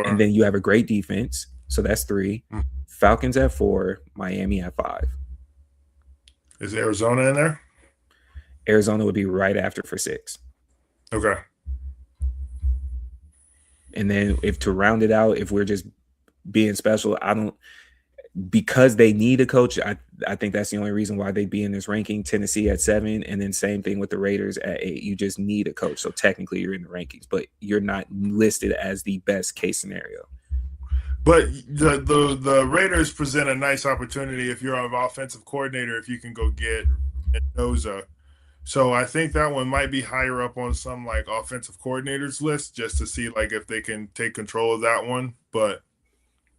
And then you have a great defense. So that's 3. Falcons at 4, Miami at 5. Is Arizona in there? Arizona would be right after for 6. Okay. And then if to round it out, if we're just being special, because they need a coach, I think that's the only reason why they'd be in this ranking. Tennessee at 7, and then same thing with the Raiders at 8. You just need a coach. So technically you're in the rankings, but you're not listed as the best case scenario. But the Raiders present a nice opportunity if you're an offensive coordinator, if you can go get Mendoza. So I think that one might be higher up on some like offensive coordinators list, just to see like if they can take control of that one. But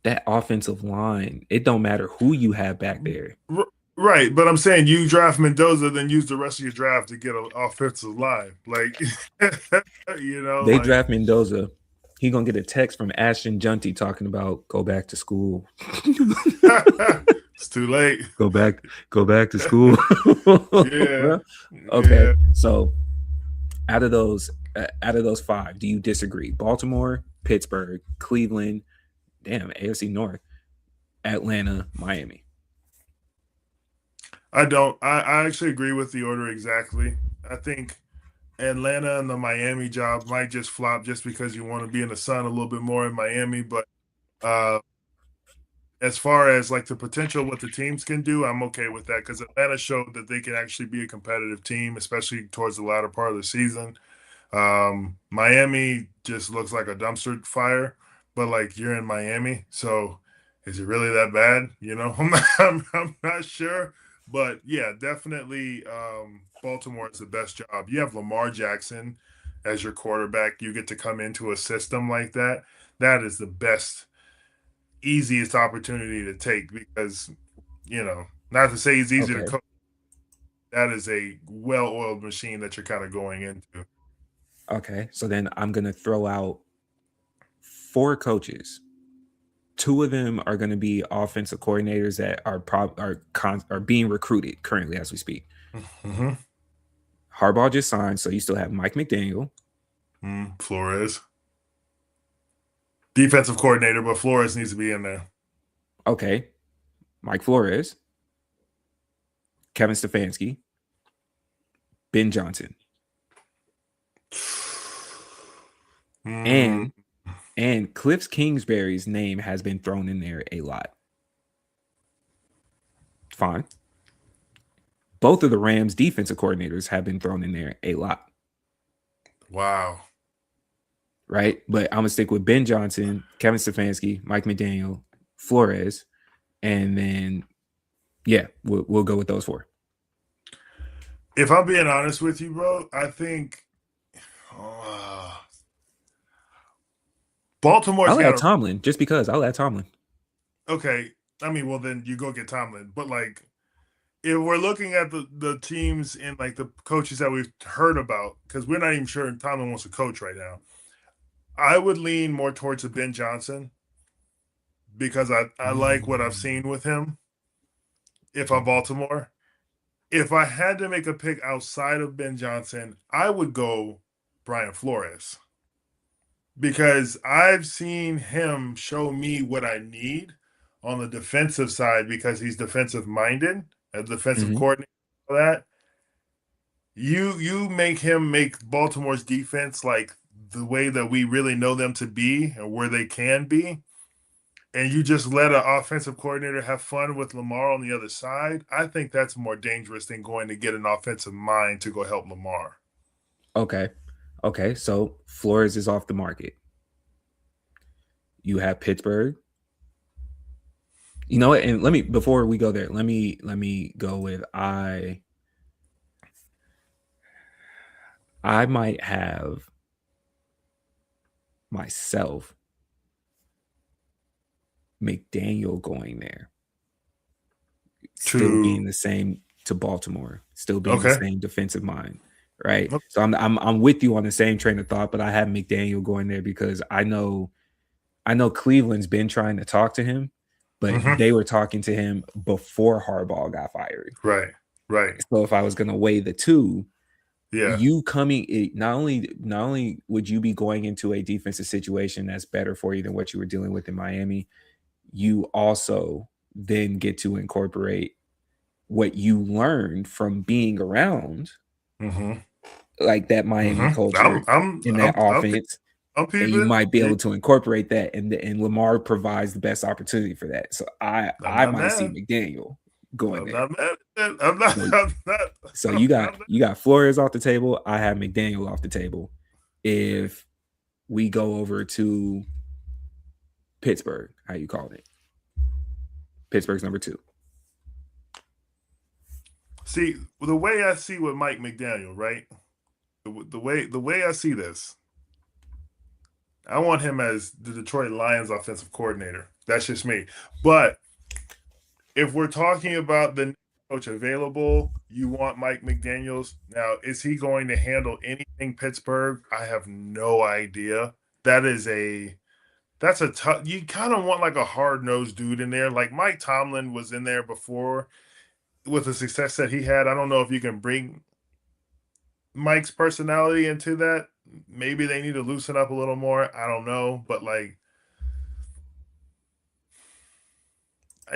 that offensive line, it don't matter who you have back there. Right, but I'm saying you draft Mendoza, then use the rest of your draft to get an offensive line. Like, they draft Mendoza. He gonna get a text from Ashton Junty talking about go back to school. It's too late. Go back to school. Yeah. Okay. Yeah. So out of those 5, do you disagree? Baltimore, Pittsburgh, Cleveland, AFC North, Atlanta, Miami. I don't. I actually agree with the order exactly. I think Atlanta and the Miami job might just flop just because you want to be in the sun a little bit more in Miami. But as far as like the potential, what the teams can do, I'm okay with that, because Atlanta showed that they can actually be a competitive team, especially towards the latter part of the season. Miami just looks like a dumpster fire, but like you're in Miami, so is it really that bad? I'm not sure. But yeah, definitely Baltimore is the best job. You have Lamar Jackson as your quarterback. You get to come into a system like that. That is the best, easiest opportunity to take, because, not to say he's easy to coach. That is a well-oiled machine that you're kind of going into. Okay, so then I'm going to throw out 4 coaches. 2 of them are going to be offensive coordinators that are being recruited currently as we speak. Harbaugh just signed, so you still have Mike McDaniel. Flores. Defensive coordinator, but Flores needs to be in there. Okay. Mike Flores. Kevin Stefanski. Ben Johnson. And Cliff Kingsbury's name has been thrown in there a lot. Fine. Both of the Rams defensive coordinators have been thrown in there a lot. Wow. Right? But I'm going to stick with Ben Johnson, Kevin Stefanski, Mike McDaniel, Flores, and then, we'll go with those 4. If I'm being honest with you, bro, I think Baltimore's I'll got add Tomlin just because. I'll add Tomlin. Okay. I mean, well, then you go get Tomlin. But, like, if we're looking at the teams and, like, the coaches that we've heard about, because we're not even sure Tomlin wants to coach right now, I would lean more towards a Ben Johnson because I like what I've seen with him if I'm Baltimore. If I had to make a pick outside of Ben Johnson, I would go Brian Flores because I've seen him show me what I need on the defensive side because he's defensive minded, a defensive coordinator for that. You make him make Baltimore's defense like the way that we really know them to be and where they can be, and you just let an offensive coordinator have fun with Lamar on the other side, I think that's more dangerous than going to get an offensive mind to go help Lamar. Okay. So Flores is off the market. You have Pittsburgh. You know what? And before we go there, let me go with I might have myself McDaniel going there. Still being the same to Baltimore, still being the same defensive mind, right? Okay. So I'm with you on the same train of thought, but I have McDaniel going there because I know Cleveland's been trying to talk to him, but they were talking to him before Harbaugh got fired. Right. So if I was going to weigh the two, you coming, not only would you be going into a defensive situation that's better for you than what you were dealing with in Miami, you also then get to incorporate what you learned from being around, like that Miami culture in that offense. And you might be able to incorporate that, and Lamar provides the best opportunity for that. So I might see McDaniel going there. I'm not. So you got Flores off the table. I have McDaniel off the table. If we go over to Pittsburgh, how you calling it? Pittsburgh's number 2. See, the way I see with Mike McDaniel, right? The way I see this, I want him as the Detroit Lions offensive coordinator. That's just me. But if we're talking about the coach available, you want Mike McDaniels. Now, is he going to handle anything Pittsburgh? I have no idea. That's a tough. You kind of want like a hard-nosed dude in there. Like Mike Tomlin was in there before with the success that he had. I don't know if you can bring Mike's personality into that. Maybe they need to loosen up a little more. I don't know, but like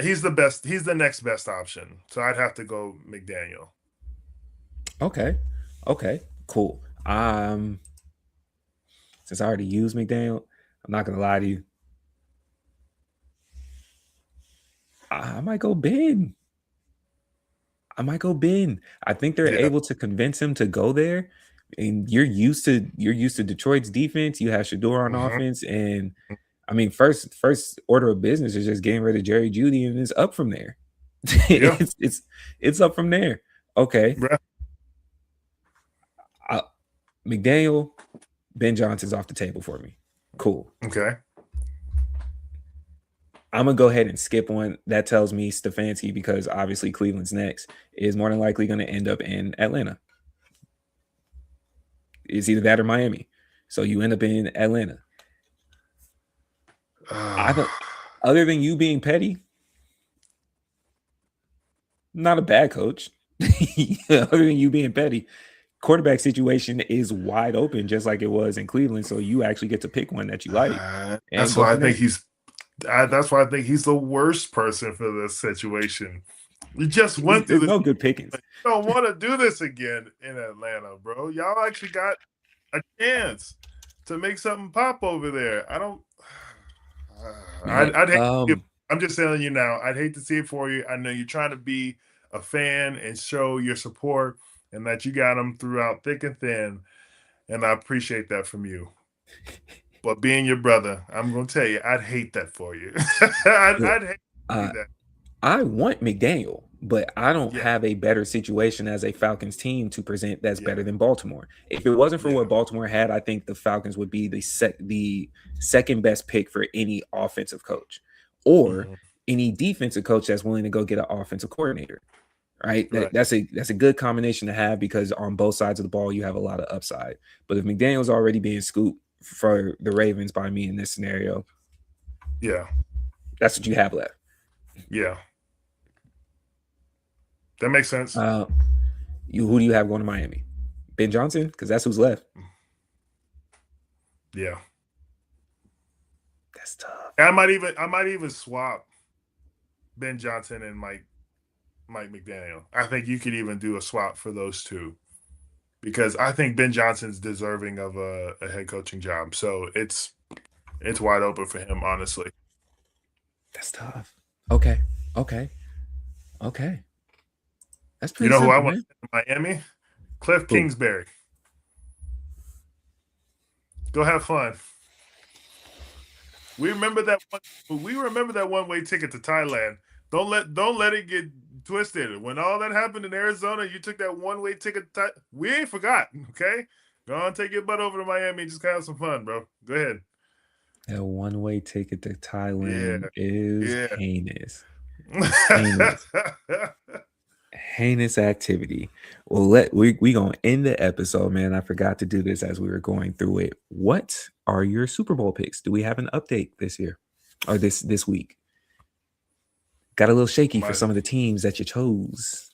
he's the best. He's the next best option. So I'd have to go McDaniel. Okay, cool. Since I already used McDaniel, I'm not gonna lie to you. I might go Ben. I think they're able to convince him to go there. And you're used to Detroit's defense. You have Shador on offense, and I mean, first order of business is just getting rid of Jerry Jeudy, and it's up from there. It's up from there. Okay, McDaniel, Ben Johnson's off the table for me. Cool. Okay. I'm gonna go ahead and skip one. That tells me Stefanski, because obviously Cleveland's next, is more than likely going to end up in Atlanta. It's either that or Miami. So you end up in Atlanta. Other than you being petty, not a bad coach. Other than you being petty, quarterback situation is wide open, just like it was in Cleveland. So you actually get to pick one that you like. That's why I think he's the worst person for this situation. We just went through this. No good pickings. You don't want to do this again in Atlanta, bro. Y'all actually got a chance to make something pop over there. I don't. I'd hate. I'm just telling you now. I'd hate to see it for you. I know you're trying to be a fan and show your support, and that you got them throughout thick and thin, and I appreciate that from you. But being your brother, I'm going to tell you, I'd hate that for you. I'd hate that. I want McDaniel, but I don't Yeah. have a better situation as a Falcons team to present that's better than Baltimore. If it wasn't for what Baltimore had, I think the Falcons would be the second best pick for any offensive coach or any defensive coach that's willing to go get an offensive coordinator. Right? That's a good combination to have because on both sides of the ball you have a lot of upside. But if McDaniel's already being scooped for the Ravens by me in this scenario, that's what you have left. Yeah. That makes sense. Who do you have going to Miami? Ben Johnson? Because that's who's left. Yeah. That's tough. I might even swap Ben Johnson and Mike McDaniel. I think you could even do a swap for those two. Because I think Ben Johnson's deserving of a head coaching job. So it's wide open for him, honestly. That's tough. Okay. That's pretty who I man. want in Miami? Cliff Kingsbury. Go have fun. We remember that one-way ticket to Thailand. Don't let it get twisted. When all that happened in Arizona, you took that one-way ticket. We ain't forgot, okay? Go on, take your butt over to Miami and just have some fun, bro. Go ahead. That one-way ticket to Thailand is heinous. Heinous activity. Well, we gonna end the episode, man. I forgot to do this as we were going through it. What are your Super Bowl picks? Do we have an update this year or this week? Got a little shaky for some of the teams that you chose.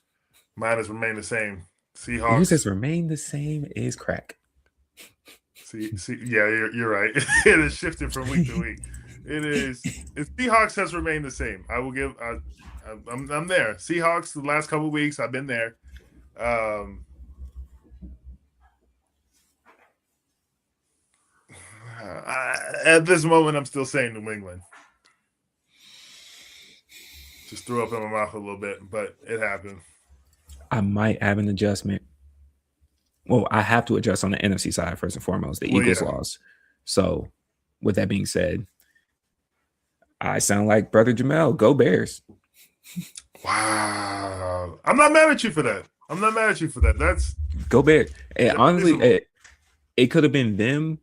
Mine has remained the same. Seahawks. Yours has remained the same is crack. See, yeah, you're right. It is shifting from week to week. It is. Seahawks has remained the same. I will give. I'm there. Seahawks. The last couple of weeks, I've been there. At this moment, I'm still saying New England. Just threw up in my mouth a little bit, but it happened. I might have an adjustment. Well, I have to adjust on the NFC side first and foremost. The Eagles lost. So, with that being said, I sound like Brother Jamel. Go Bears. Wow. I'm not mad at you for that. That's go Bears. And honestly, it could have been them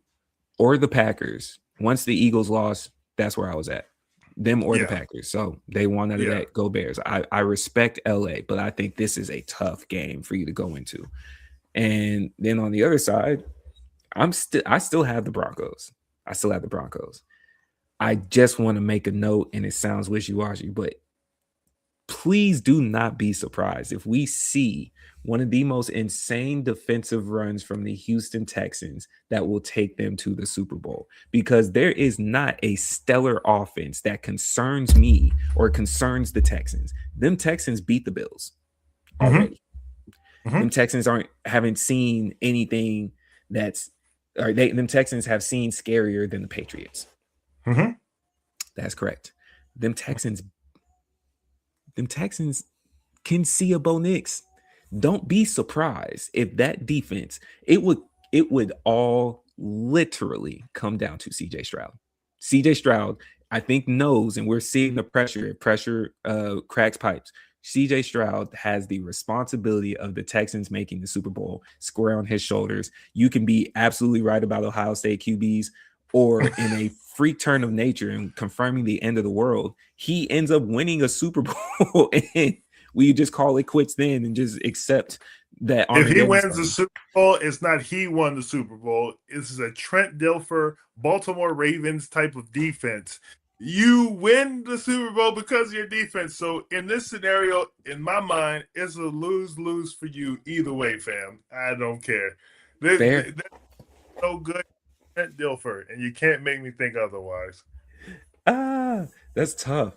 or the Packers. Once the Eagles lost, that's where I was at. Them or the Packers. So they won out of that. Go Bears. I respect LA, but I think this is a tough game for you to go into. And then on the other side, I still have the Broncos. I just want to make a note, and it sounds wishy-washy, but please do not be surprised if we see one of the most insane defensive runs from the Houston Texans that will take them to the Super Bowl, because there is not a stellar offense that concerns me or concerns the Texans. Them Texans beat the Bills already. Them Texans haven't seen anything them Texans have seen scarier than the Patriots. That's correct. Them Texans can see a Bo Nix. Don't be surprised if that defense, it would all literally come down to CJ Stroud. CJ Stroud, I think, knows, and we're seeing the pressure cracks pipes. CJ Stroud has the responsibility of the Texans making the Super Bowl square on his shoulders. You can be absolutely right about Ohio State QBs, or in a freak turn of nature and confirming the end of the world, he ends up winning a Super Bowl, and we just call it quits then and just accept that. If he wins the Super Bowl, it's not he won the Super Bowl. This is a Trent Dilfer, Baltimore Ravens type of defense. You win the Super Bowl because of your defense. So in this scenario, in my mind, it's a lose-lose for you either way, fam. I don't care. They're so good, Trent Dilfer, and you can't make me think otherwise. That's tough,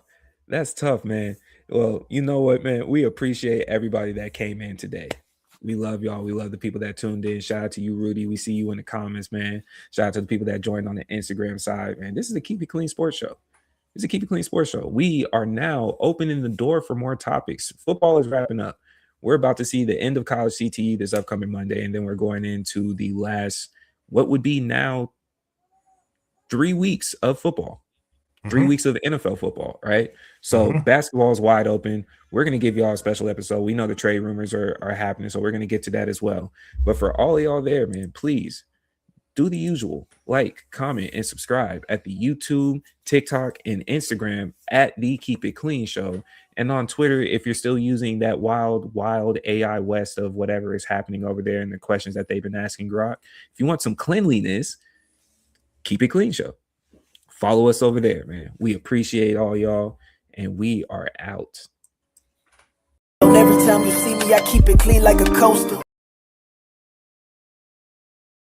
man. Well, you know what, man? We appreciate everybody that came in today. We love y'all. We love the people that tuned in. Shout out to you, Rudy. We see you in the comments, man. Shout out to the people that joined on the Instagram side, man. This is a Keep It Clean Sports Show. We are now opening the door for more topics. Football is wrapping up. We're about to see the end of college CTE this upcoming Monday, and then we're going into the last, what would be now 3 weeks of football. 3 weeks of NFL football, right? So basketball is wide open. We're going to give y'all a special episode. We know the trade rumors are happening, so we're going to get to that as well. But for all of y'all there, man, please do the usual. Like, comment, and subscribe at the YouTube, TikTok, and Instagram at the Keep It Clean Show. And on Twitter, if you're still using that wild AI West of whatever is happening over there and the questions that they've been asking Grok, if you want some cleanliness, Keep It Clean Show. Follow us over there, man. We appreciate all y'all, and we are out. Every time you see me, I keep it clean like a coaster.